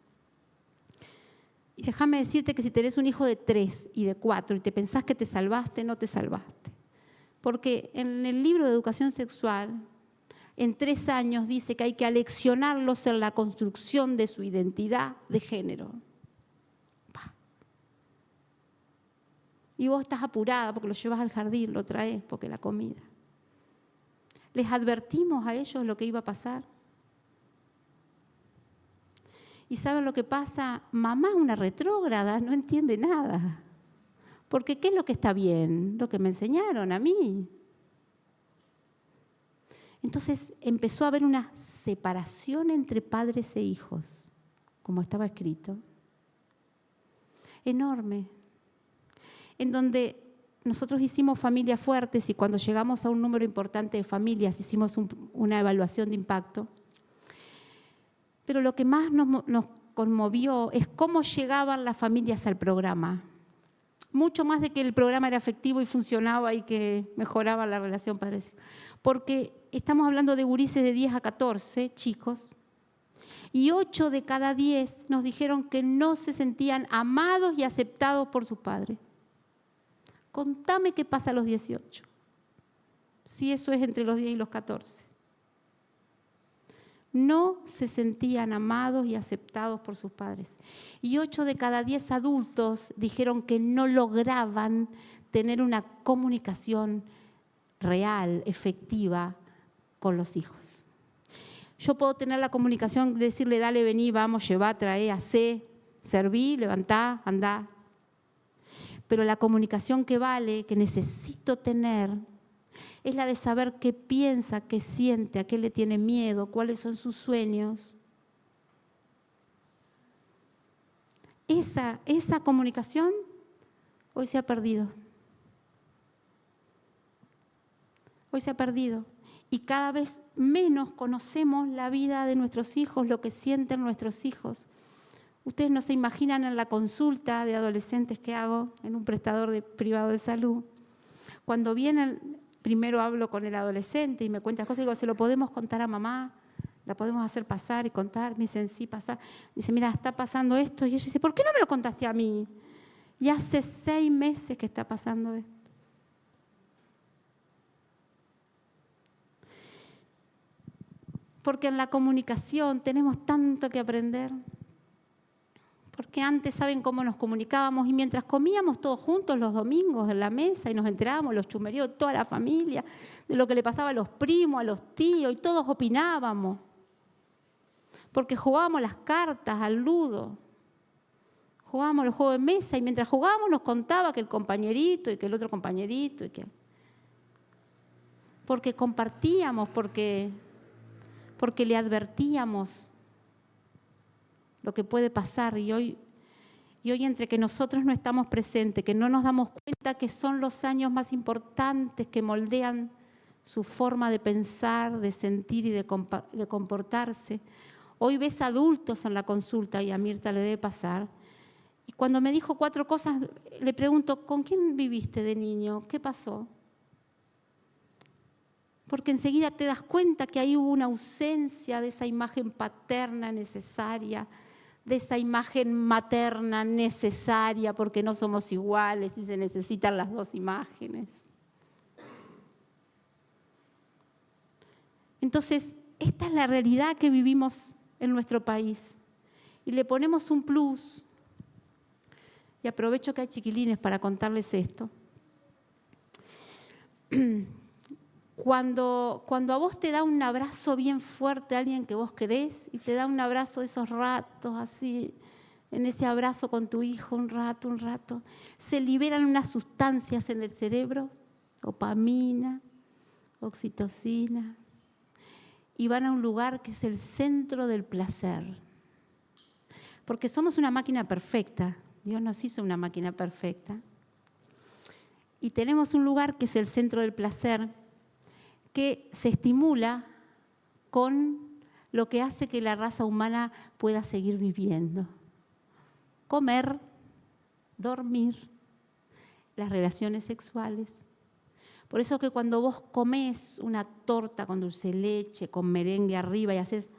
B: Y déjame decirte que si tenés un hijo de 3 y de 4 y te pensás que te salvaste, no te salvaste. Porque en el libro de educación sexual, en 3 años dice que hay que aleccionarlos en la construcción de su identidad de género. Y vos estás apurada porque lo llevas al jardín, lo traes porque la comida. Les advertimos a ellos lo que iba a pasar. ¿Y saben lo que pasa? Mamá es una retrógrada, no entiende nada. Porque ¿qué es lo que está bien? Lo que me enseñaron a mí. Entonces empezó a haber una separación entre padres e hijos, como estaba escrito. Enorme. En donde nosotros hicimos familias fuertes y cuando llegamos a un número importante de familias hicimos una evaluación de impacto. Pero lo que más nos conmovió es cómo llegaban las familias al programa. Mucho más de que el programa era efectivo y funcionaba y que mejoraba la relación padre-hijo. Porque estamos hablando de gurises de 10 a 14, chicos, y 8 de cada 10 nos dijeron que no se sentían amados y aceptados por sus padres. Contame qué pasa a los 18, si eso es entre los 10 y los 14. No se sentían amados y aceptados por sus padres. Y 8 de cada 10 adultos dijeron que no lograban tener una comunicación real, efectiva, con los hijos. Yo puedo tener la comunicación de decirle, dale, vení, vamos, llevá, traé, hacé, serví, levantá, andá. Pero la comunicación que vale, que necesito tener, es la de saber qué piensa, qué siente, a qué le tiene miedo, cuáles son sus sueños. Esa comunicación hoy se ha perdido. Hoy se ha perdido. Y cada vez menos conocemos la vida de nuestros hijos, lo que sienten nuestros hijos. Ustedes no se imaginan en la consulta de adolescentes que hago en un prestador privado de salud. Cuando vienen, primero hablo con el adolescente y me cuenta cosas y digo, ¿se lo podemos contar a mamá? ¿La podemos hacer pasar y contar? Me dicen, sí, pasar. Me dice, mira, está pasando esto. Y ella dice, ¿por qué no me lo contaste a mí? Y hace 6 meses que está pasando esto. Porque en la comunicación tenemos tanto que aprender. Porque antes, ¿saben cómo nos comunicábamos? Y mientras comíamos todos juntos los domingos en la mesa y nos enterábamos, los chumeríos, toda la familia, de lo que le pasaba a los primos, a los tíos, y todos opinábamos. Porque jugábamos las cartas, al ludo. Jugábamos los juegos de mesa y mientras jugábamos nos contaba que el compañerito y que el otro compañerito. Porque compartíamos, porque le advertíamos lo que puede pasar y hoy entre que nosotros no estamos presentes, que no nos damos cuenta que son los años más importantes que moldean su forma de pensar, de sentir y de comportarse. Hoy ves adultos en la consulta y a Mirta le debe pasar. Y cuando me dijo 4 cosas, le pregunto, ¿con quién viviste de niño? ¿Qué pasó? Porque enseguida te das cuenta que ahí hubo una ausencia de esa imagen paterna necesaria, de esa imagen materna necesaria porque no somos iguales y se necesitan las dos imágenes. Entonces, esta es la realidad que vivimos en nuestro país. Y le ponemos un plus. Y aprovecho que hay chiquilines para contarles esto. Cuando a vos te da un abrazo bien fuerte alguien que vos querés y te da un abrazo de esos ratos así, en ese abrazo con tu hijo un rato, se liberan unas sustancias en el cerebro, dopamina, oxitocina, y van a un lugar que es el centro del placer. Porque somos una máquina perfecta, Dios nos hizo una máquina perfecta. Y tenemos un lugar que es el centro del placer, que se estimula con lo que hace que la raza humana pueda seguir viviendo. Comer, dormir, las relaciones sexuales. Por eso que cuando vos comés una torta con dulce de leche, con merengue arriba y haces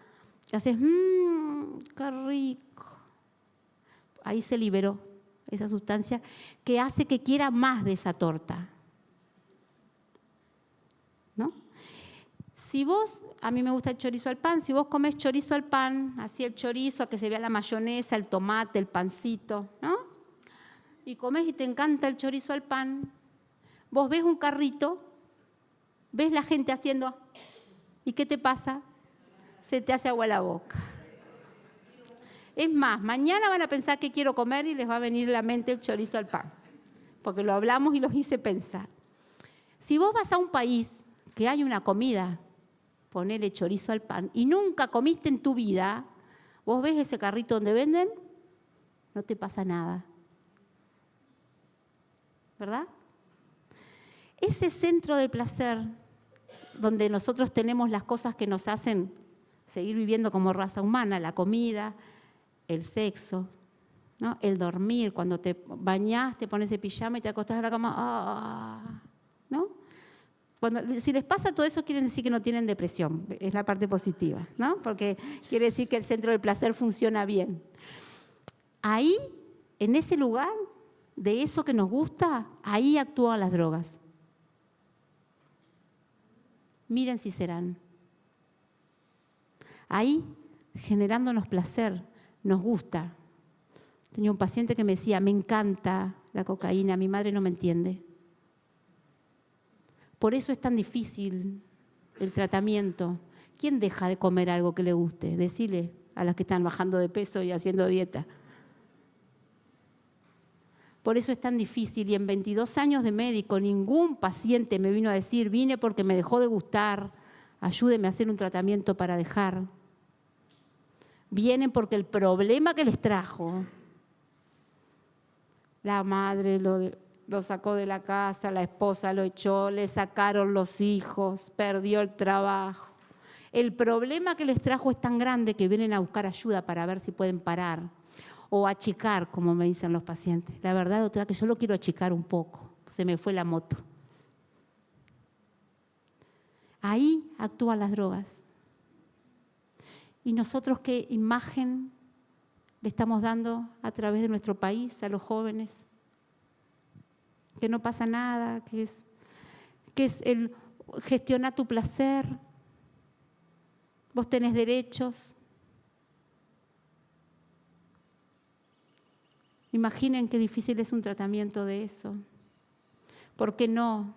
B: qué rico. Ahí se liberó esa sustancia que hace que quiera más de esa torta. ¿No? Si vos, a mí me gusta el chorizo al pan, si vos comés chorizo al pan, así el chorizo, que se vea la mayonesa, el tomate, el pancito, ¿no? Y comés y te encanta el chorizo al pan, vos ves un carrito, ves la gente haciendo, ¿y qué te pasa? Se te hace agua la boca. Es más, mañana van a pensar que quiero comer y les va a venir a la mente el chorizo al pan, porque lo hablamos y los hice pensar. Si vos vas a un país que hay una comida, ponele chorizo al pan, y nunca comiste en tu vida, vos ves ese carrito donde venden, no te pasa nada. ¿Verdad? Ese centro del placer, donde nosotros tenemos las cosas que nos hacen seguir viviendo como raza humana, la comida, el sexo, ¿no? El dormir, cuando te bañás, te pones el pijama y te acostás en la cama, ¿no? Si les pasa todo eso, quiere decir que no tienen depresión, es la parte positiva, ¿no? Porque quiere decir que el centro del placer funciona bien. Ahí, en ese lugar, de eso que nos gusta, ahí actúan las drogas. Miren si serán. Ahí, generándonos placer, nos gusta. Tenía un paciente que me decía, me encanta la cocaína, mi madre no me entiende. Por eso es tan difícil el tratamiento. ¿Quién deja de comer algo que le guste? Decile a las que están bajando de peso y haciendo dieta. Por eso es tan difícil y en 22 años de médico ningún paciente me vino a decir, vine porque me dejó de gustar, ayúdeme a hacer un tratamiento para dejar. Vienen porque el problema que les trajo, la madre lo sacó de la casa, la esposa lo echó, le sacaron los hijos, perdió el trabajo. El problema que les trajo es tan grande que vienen a buscar ayuda para ver si pueden parar o achicar, como me dicen los pacientes. La verdad, doctora, que yo lo quiero achicar un poco, se me fue la moto. Ahí actúan las drogas. ¿Y nosotros qué imagen le estamos dando a través de nuestro país a los jóvenes? Que no pasa nada, que es el gestionar tu placer, vos tenés derechos. Imaginen qué difícil es un tratamiento de eso. ¿Por qué no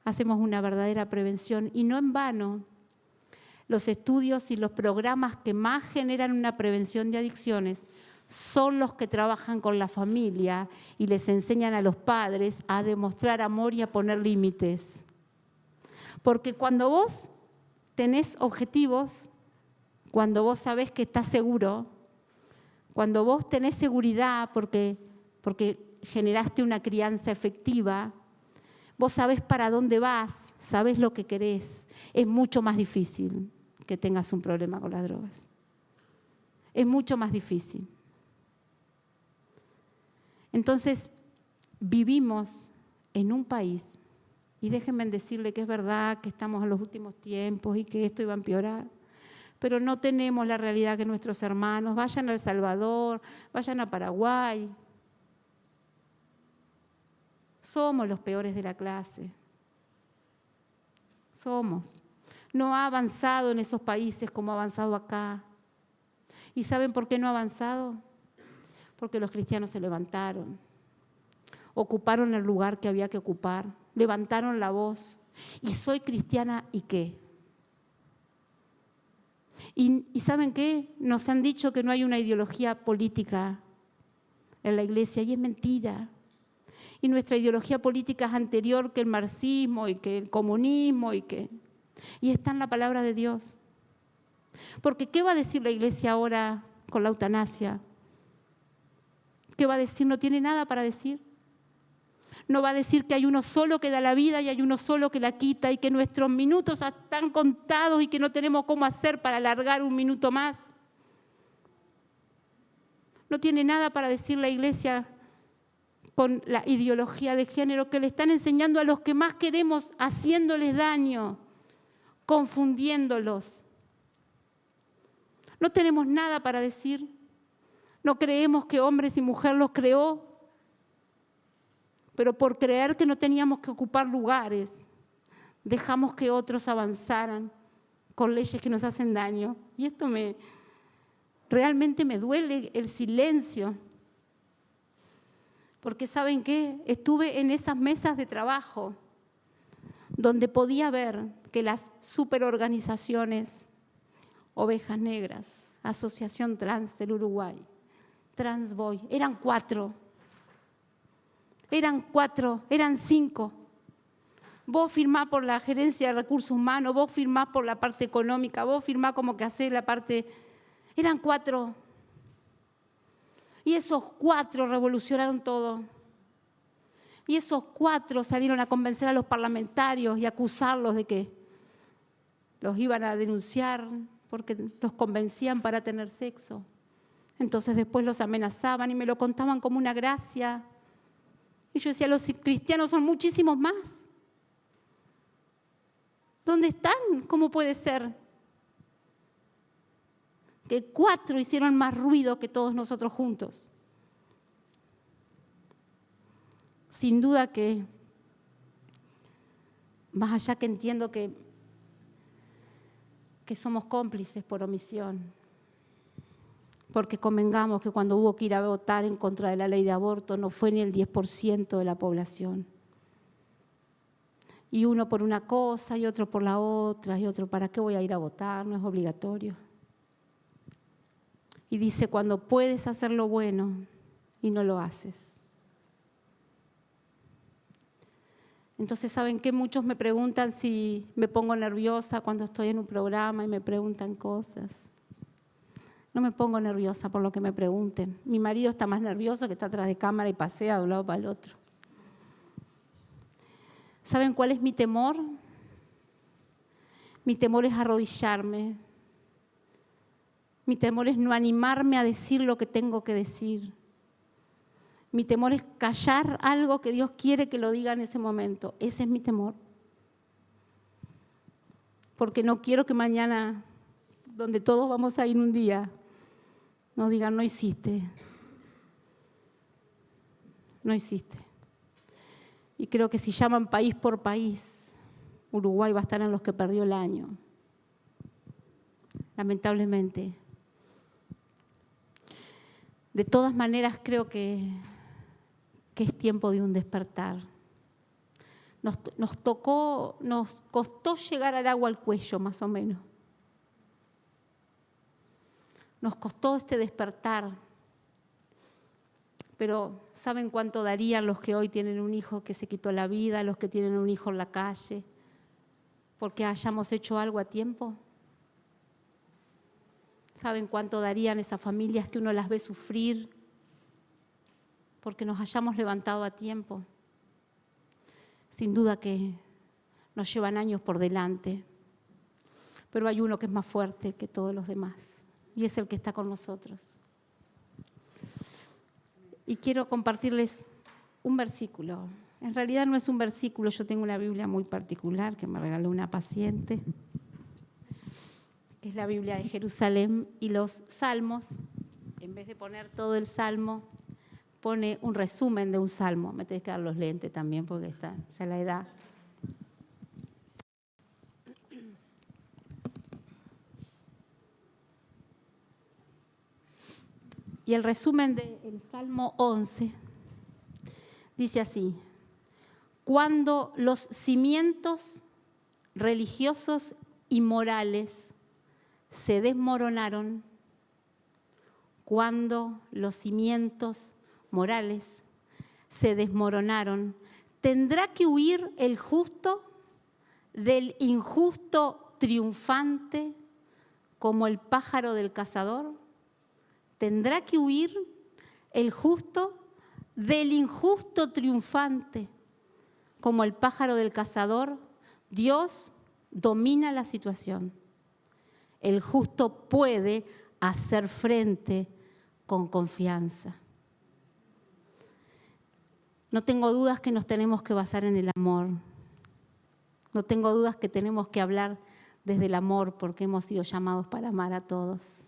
B: hacemos una verdadera prevención? Y no en vano, los estudios y los programas que más generan una prevención de adicciones son los que trabajan con la familia y les enseñan a los padres a demostrar amor y a poner límites. Porque cuando vos tenés objetivos, cuando vos sabés que estás seguro, cuando vos tenés seguridad porque generaste una crianza efectiva, vos sabés para dónde vas, sabés lo que querés, es mucho más difícil que tengas un problema con las drogas. Es mucho más difícil. Entonces, vivimos en un país, y déjenme decirle que es verdad que estamos en los últimos tiempos y que esto iba a empeorar, pero no tenemos la realidad que nuestros hermanos. Vayan a El Salvador, vayan a Paraguay. Somos los peores de la clase. Somos. No ha avanzado en esos países como ha avanzado acá. ¿Y saben por qué no ha avanzado? Porque los cristianos se levantaron, ocuparon el lugar que había que ocupar, levantaron la voz. ¿Y soy cristiana y qué? ¿Y saben qué? Nos han dicho que no hay una ideología política en la iglesia y es mentira. Y nuestra ideología política es anterior que el marxismo y que el comunismo y está en la palabra de Dios. Porque ¿qué va a decir la iglesia ahora con la eutanasia? ¿Qué va a decir? No tiene nada para decir. No va a decir que hay uno solo que da la vida y hay uno solo que la quita y que nuestros minutos están contados y que no tenemos cómo hacer para alargar un minuto más. No tiene nada para decir la iglesia con la ideología de género que le están enseñando a los que más queremos, haciéndoles daño, confundiéndolos. No tenemos nada para decir. No creemos que hombres y mujeres los creó, pero por creer que no teníamos que ocupar lugares, dejamos que otros avanzaran con leyes que nos hacen daño. Y esto realmente me duele el silencio. Porque ¿saben qué? Estuve en esas mesas de trabajo donde podía ver que las superorganizaciones, Ovejas Negras, Asociación Trans del Uruguay, Transboy, eran 4. Eran 5. Vos firmás por la gerencia de recursos humanos, vos firmás por la parte económica, vos firmás como que hacés la parte... Eran 4. Y esos 4 revolucionaron todo. Y esos 4 salieron a convencer a los parlamentarios y acusarlos de que los iban a denunciar porque los convencían para tener sexo. Entonces después los amenazaban y me lo contaban como una gracia. Y yo decía, los cristianos son muchísimos más. ¿Dónde están? ¿Cómo puede ser? Que 4 hicieron más ruido que todos nosotros juntos. Sin duda que, más allá que entiendo que somos cómplices por omisión, porque convengamos que cuando hubo que ir a votar en contra de la ley de aborto no fue ni el 10% de la población. Y uno por una cosa y otro por la otra y otro, ¿para qué voy a ir a votar? No es obligatorio. Y dice, cuando puedes hacer lo bueno y no lo haces. Entonces, ¿saben qué? Muchos me preguntan si me pongo nerviosa cuando estoy en un programa y me preguntan cosas. No me pongo nerviosa por lo que me pregunten. Mi marido está más nervioso, que está atrás de cámara y pasea de un lado para el otro. ¿Saben cuál es mi temor? Mi temor es arrodillarme. Mi temor es no animarme a decir lo que tengo que decir. Mi temor es callar algo que Dios quiere que lo diga en ese momento. Ese es mi temor. Porque no quiero que mañana, donde todos vamos a ir un día, nos digan, no hiciste. No hiciste. Y creo que si llaman país por país, Uruguay va a estar en los que perdió el año. Lamentablemente. De todas maneras, creo que es tiempo de un despertar. Nos costó llegar al agua al cuello, más o menos. Nos costó este despertar. Pero ¿saben cuánto darían los que hoy tienen un hijo que se quitó la vida, los que tienen un hijo en la calle, porque hayamos hecho algo a tiempo? ¿Saben cuánto darían esas familias que uno las ve sufrir porque nos hayamos levantado a tiempo? Sin duda que nos llevan años por delante, pero hay uno que es más fuerte que todos los demás y es el que está con nosotros. Y quiero compartirles un versículo. En realidad no es un versículo, yo tengo una Biblia muy particular que me regaló una paciente, que es la Biblia de Jerusalén, y los salmos, en vez de poner todo el salmo, pone un resumen de un salmo. Me tenés que dar los lentes también porque está ya la edad. Y el resumen del Salmo 11 dice así: cuando los cimientos religiosos y morales se desmoronaron, cuando los cimientos morales se desmoronaron, ¿tendrá que huir el justo del injusto triunfante como el pájaro del cazador? ¿Tendrá que huir el justo del injusto triunfante como el pájaro del cazador? Dios domina la situación. El justo puede hacer frente con confianza. No tengo dudas que nos tenemos que basar en el amor. No tengo dudas que tenemos que hablar desde el amor porque hemos sido llamados para amar a todos.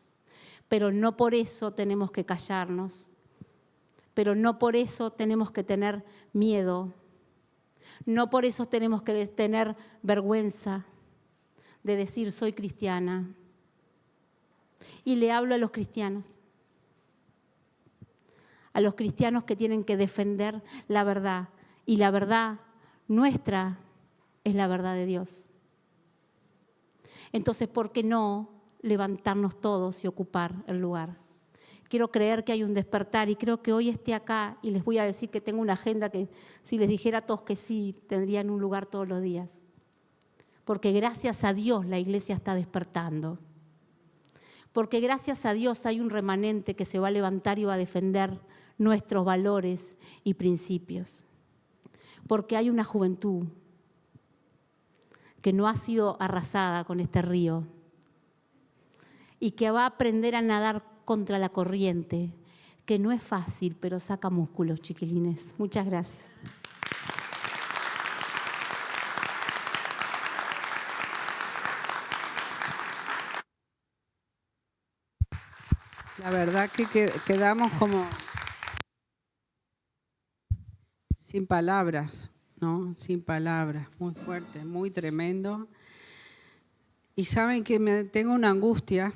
B: Pero no por eso tenemos que callarnos. Pero no por eso tenemos que tener miedo. No por eso tenemos que tener vergüenza de decir soy cristiana. Y le hablo a los cristianos que tienen que defender la verdad. Y la verdad nuestra es la verdad de Dios. Entonces, ¿por qué no levantarnos todos y ocupar el lugar? Quiero creer que hay un despertar y creo que hoy esté acá y les voy a decir que tengo una agenda que si les dijera a todos que sí, tendrían un lugar todos los días. Porque gracias a Dios la iglesia está despertando. Porque gracias a Dios hay un remanente que se va a levantar y va a defender nuestros valores y principios. Porque hay una juventud que no ha sido arrasada con este río y que va a aprender a nadar contra la corriente, que no es fácil, pero saca músculos, chiquilines. Muchas gracias.
A: La verdad que quedamos como sin palabras, ¿no? Sin palabras, muy fuerte, muy tremendo. Y saben que tengo una angustia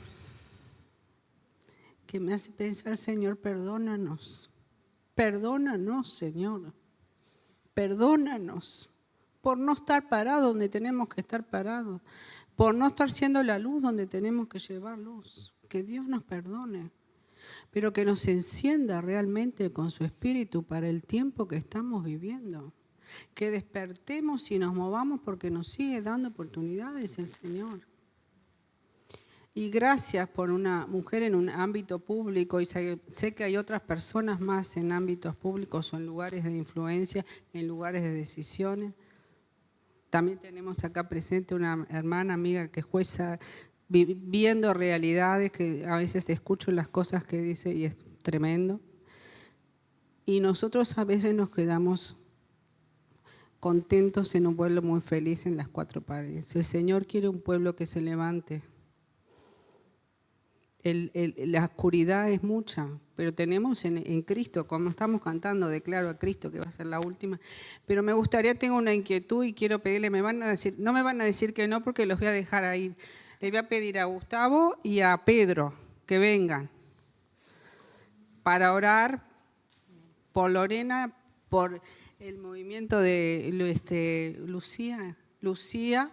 A: que me hace pensar, Señor, perdónanos. Perdónanos, Señor. Perdónanos por no estar parados donde tenemos que estar parados, por no estar siendo la luz donde tenemos que llevar luz. Que Dios nos perdone, pero que nos encienda realmente con su espíritu para el tiempo que estamos viviendo. Que despertemos y nos movamos porque nos sigue dando oportunidades el Señor. Y gracias por una mujer en un ámbito público, y sé que hay otras personas más en ámbitos públicos o en lugares de influencia, en lugares de decisiones. También tenemos acá presente una hermana amiga que es jueza, viendo realidades que a veces escucho las cosas que dice y es tremendo. Y nosotros a veces nos quedamos contentos en un pueblo muy feliz en las cuatro paredes. El Señor quiere un pueblo que se levante. La oscuridad es mucha, pero tenemos en Cristo, como estamos cantando, declaro a Cristo que va a ser la última. Pero me gustaría, tengo una inquietud y quiero pedirle, no me van a decir que no porque los voy a dejar ahí. Le voy a pedir a Gustavo y a Pedro que vengan para orar por Lorena, por el movimiento de Lucía,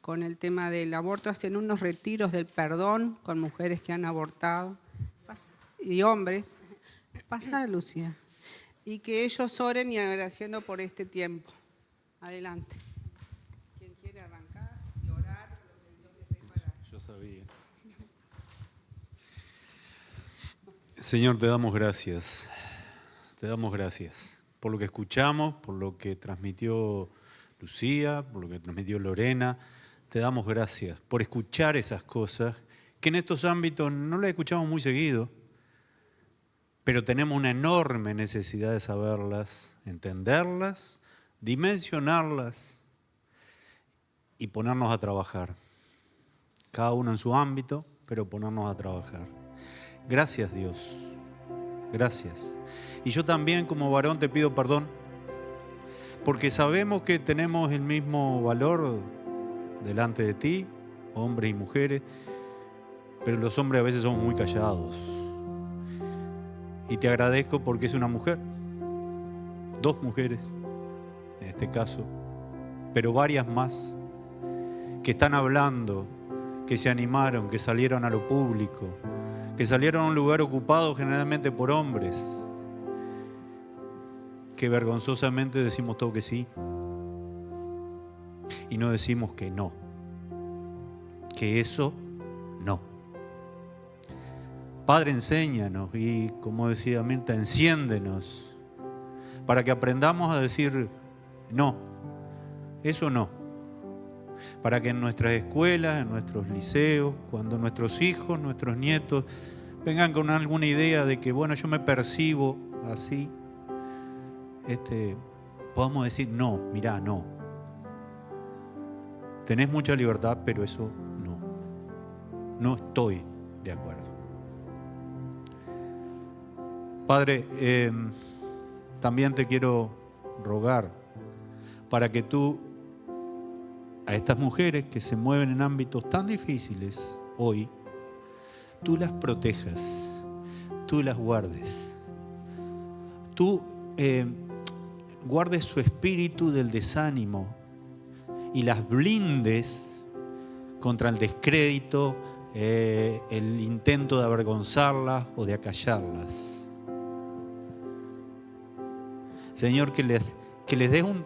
A: con el tema del aborto. Hacen unos retiros del perdón con mujeres que han abortado y hombres. Pasa, Lucía. Y que ellos oren y agradeciendo por este tiempo. Adelante. ¿Quién quiere arrancar y orar?
D: Yo sabía. Señor, te damos gracias. Te damos gracias por lo que escuchamos, por lo que transmitió Lucía, por lo que transmitió Lorena. Te damos gracias por escuchar esas cosas que en estos ámbitos no las escuchamos muy seguido, pero tenemos una enorme necesidad de saberlas, entenderlas, dimensionarlas y ponernos a trabajar. cada uno en su ámbito, pero ponernos a trabajar. Gracias, Dios. Gracias. Y yo también como varón te pido perdón, porque sabemos que tenemos el mismo valor delante de ti, hombres y mujeres, pero los hombres a veces somos muy callados. Y te agradezco porque es una mujer, 2 mujeres en este caso, pero varias más que están hablando, que se animaron, que salieron a lo público, que salieron a un lugar ocupado generalmente por hombres, que vergonzosamente decimos todo que sí y no decimos que no, que eso no. Padre, enséñanos y, como decía Mirta, enciéndenos para que aprendamos a decir no, eso no. Para que en nuestras escuelas, en nuestros liceos, cuando nuestros hijos, nuestros nietos vengan con alguna idea de que, bueno, yo me percibo así, podamos decir, no, mirá, no. Tenés mucha libertad, pero eso no. No estoy de acuerdo. Padre, también te quiero rogar para que tú a estas mujeres que se mueven en ámbitos tan difíciles hoy, tú las protejas, tú las guardes, tú guardes su espíritu del desánimo y las blindes contra el descrédito, el intento de avergonzarlas o de acallarlas. Señor, que les des un,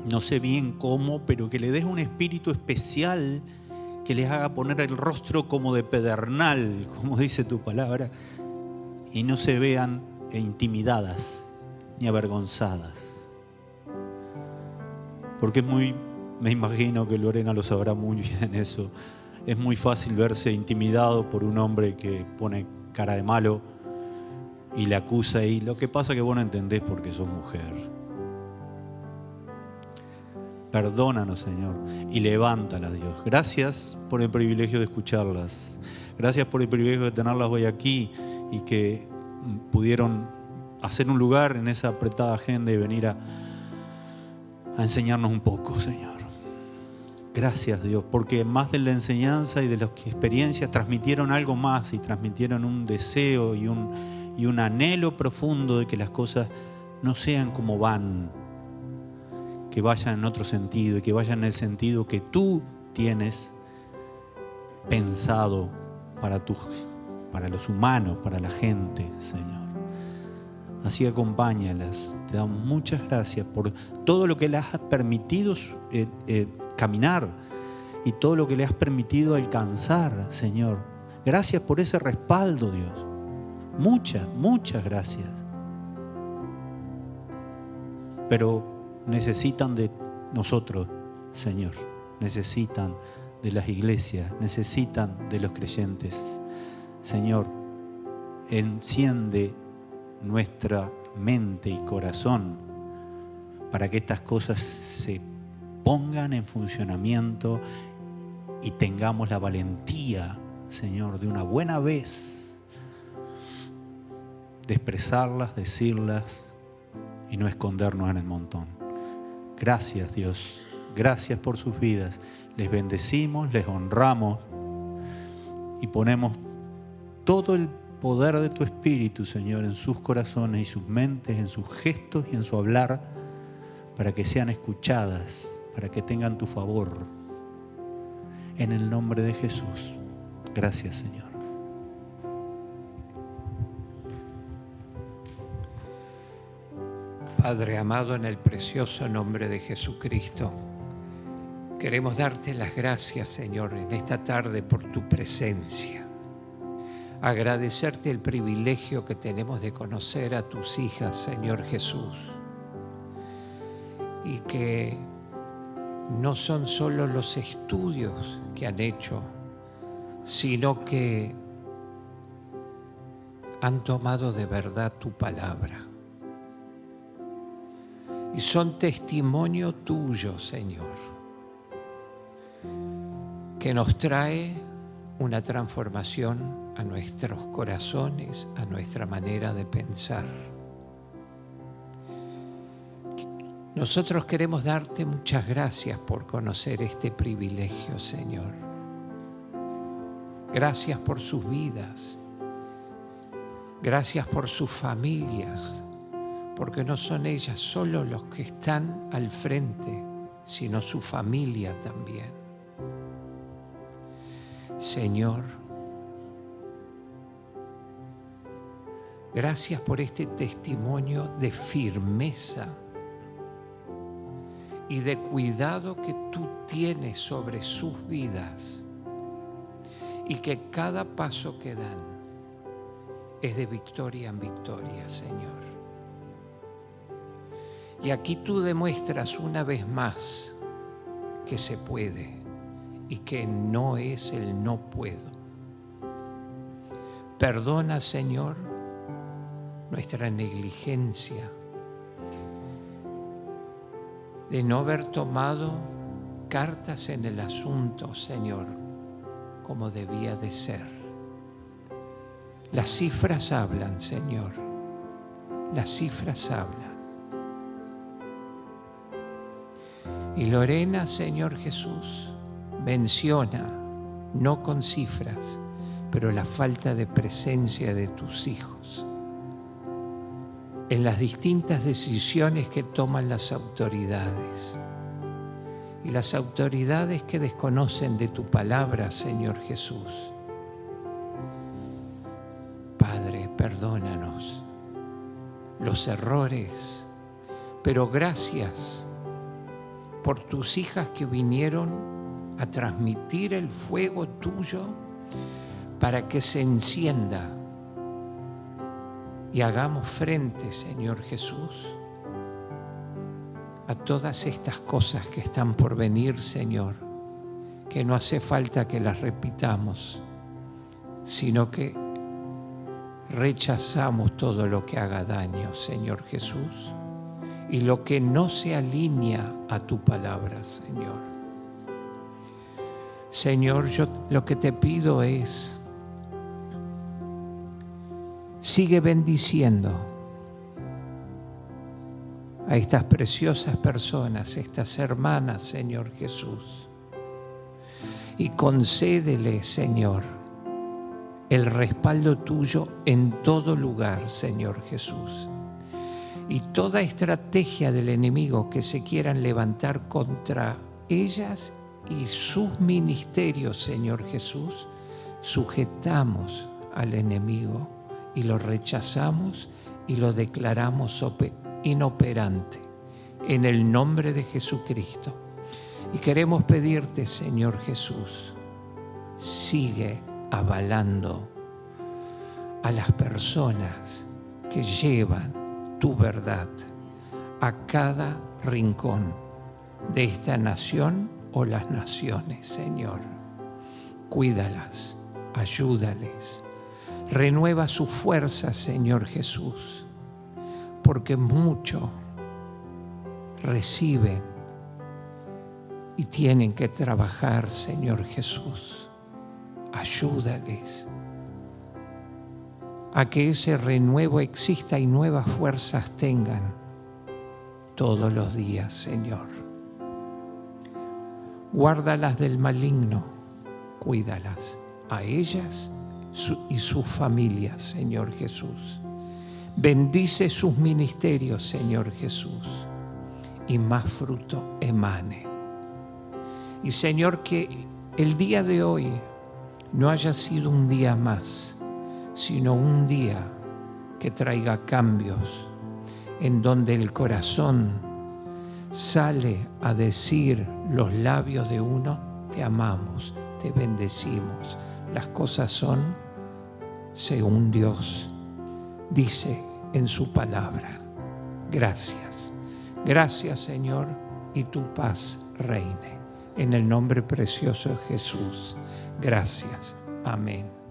D: no sé bien cómo, pero que le des un espíritu especial que les haga poner el rostro como de pedernal, como dice tu palabra, y no se vean intimidadas ni avergonzadas. Porque me imagino que Lorena lo sabrá muy bien eso, es muy fácil verse intimidado por un hombre que pone cara de malo y le acusa, y lo que pasa es que vos no entendés porque sos mujer. Perdónanos, Señor, y levántalas, Dios. Gracias por el privilegio de escucharlas. Gracias por el privilegio de tenerlas hoy aquí y que pudieron hacer un lugar en esa apretada agenda y venir a enseñarnos un poco, Señor. Gracias, Dios, porque más de la enseñanza y de las experiencias transmitieron algo más y transmitieron un deseo y un anhelo profundo de que las cosas no sean como van, que vayan en otro sentido y que vayan en el sentido que tú tienes pensado para los humanos, para la gente, Señor. Así acompáñalas. Te damos muchas gracias por todo lo que le has permitido caminar y todo lo que le has permitido alcanzar, Señor. Gracias por ese respaldo, Dios. Muchas gracias. Pero necesitan de nosotros, Señor. Necesitan de las iglesias, necesitan de los creyentes. Señor, enciende nuestra mente y corazón para que estas cosas se pongan en funcionamiento y tengamos la valentía, Señor, de una buena vez de expresarlas, decirlas y no escondernos en el montón. Gracias, Dios. Gracias por sus vidas. Les bendecimos, les honramos y ponemos todo el poder de tu Espíritu, Señor, en sus corazones y sus mentes, en sus gestos y en su hablar, para que sean escuchadas, para que tengan tu favor. En el nombre de Jesús. Gracias, Señor.
E: Padre amado, en el precioso nombre de Jesucristo, queremos darte las gracias, Señor, en esta tarde por tu presencia. Agradecerte el privilegio que tenemos de conocer a tus hijas, Señor Jesús. Y que no son solo los estudios que han hecho, sino que han tomado de verdad tu palabra. Y son testimonio tuyo, Señor, que nos trae una transformación a nuestros corazones, a nuestra manera de pensar. Nosotros queremos darte muchas gracias por conocer este privilegio, Señor. Gracias por sus vidas. Gracias por sus familias, porque no son ellas solo los que están al frente, sino su familia también. Señor, gracias por este testimonio de firmeza y de cuidado que tú tienes sobre sus vidas y que cada paso que dan es de victoria en victoria, Señor. Y aquí tú demuestras una vez más que se puede y que no es el no puedo. Perdona, Señor, nuestra negligencia de no haber tomado cartas en el asunto, Señor, como debía de ser. Las cifras hablan, Señor. Las cifras hablan. Y Lorena, Señor Jesús, menciona, no con cifras, pero la falta de presencia de tus hijos en las distintas decisiones que toman las autoridades. Y las autoridades que desconocen de tu palabra, Señor Jesús. Padre, perdónanos los errores, pero gracias por tus hijas que vinieron a transmitir el fuego tuyo para que se encienda y hagamos frente, Señor Jesús, a todas estas cosas que están por venir, Señor, que no hace falta que las repitamos, sino que rechazamos todo lo que haga daño, Señor Jesús, y lo que no se alinea a tu palabra, Señor. Señor, yo lo que te pido es, sigue bendiciendo a estas preciosas personas, estas hermanas, Señor Jesús, y concédele, Señor, el respaldo tuyo en todo lugar, Señor Jesús. Y toda estrategia del enemigo que se quieran levantar contra ellas y sus ministerios, Señor Jesús, sujetamos al enemigo y lo rechazamos y lo declaramos inoperante en el nombre de Jesucristo. Y queremos pedirte, Señor Jesús, sigue avalando a las personas que llevan tu verdad a cada rincón de esta nación o las naciones, Señor. Cuídalas, ayúdales, renueva su fuerza, Señor Jesús, porque mucho reciben y tienen que trabajar, Señor Jesús. Ayúdales a que ese renuevo exista y nuevas fuerzas tengan todos los días, Señor. Guárdalas del maligno, cuídalas a ellas y sus familias, Señor Jesús. Bendice sus ministerios, Señor Jesús, y más fruto emane. Y Señor, que el día de hoy no haya sido un día más, sino un día que traiga cambios, en donde el corazón sale a decir los labios de uno, te amamos, te bendecimos. Las cosas son según Dios dice en su palabra. Gracias. Gracias, Señor, y tu paz reine. En el nombre precioso de Jesús. Gracias. Amén.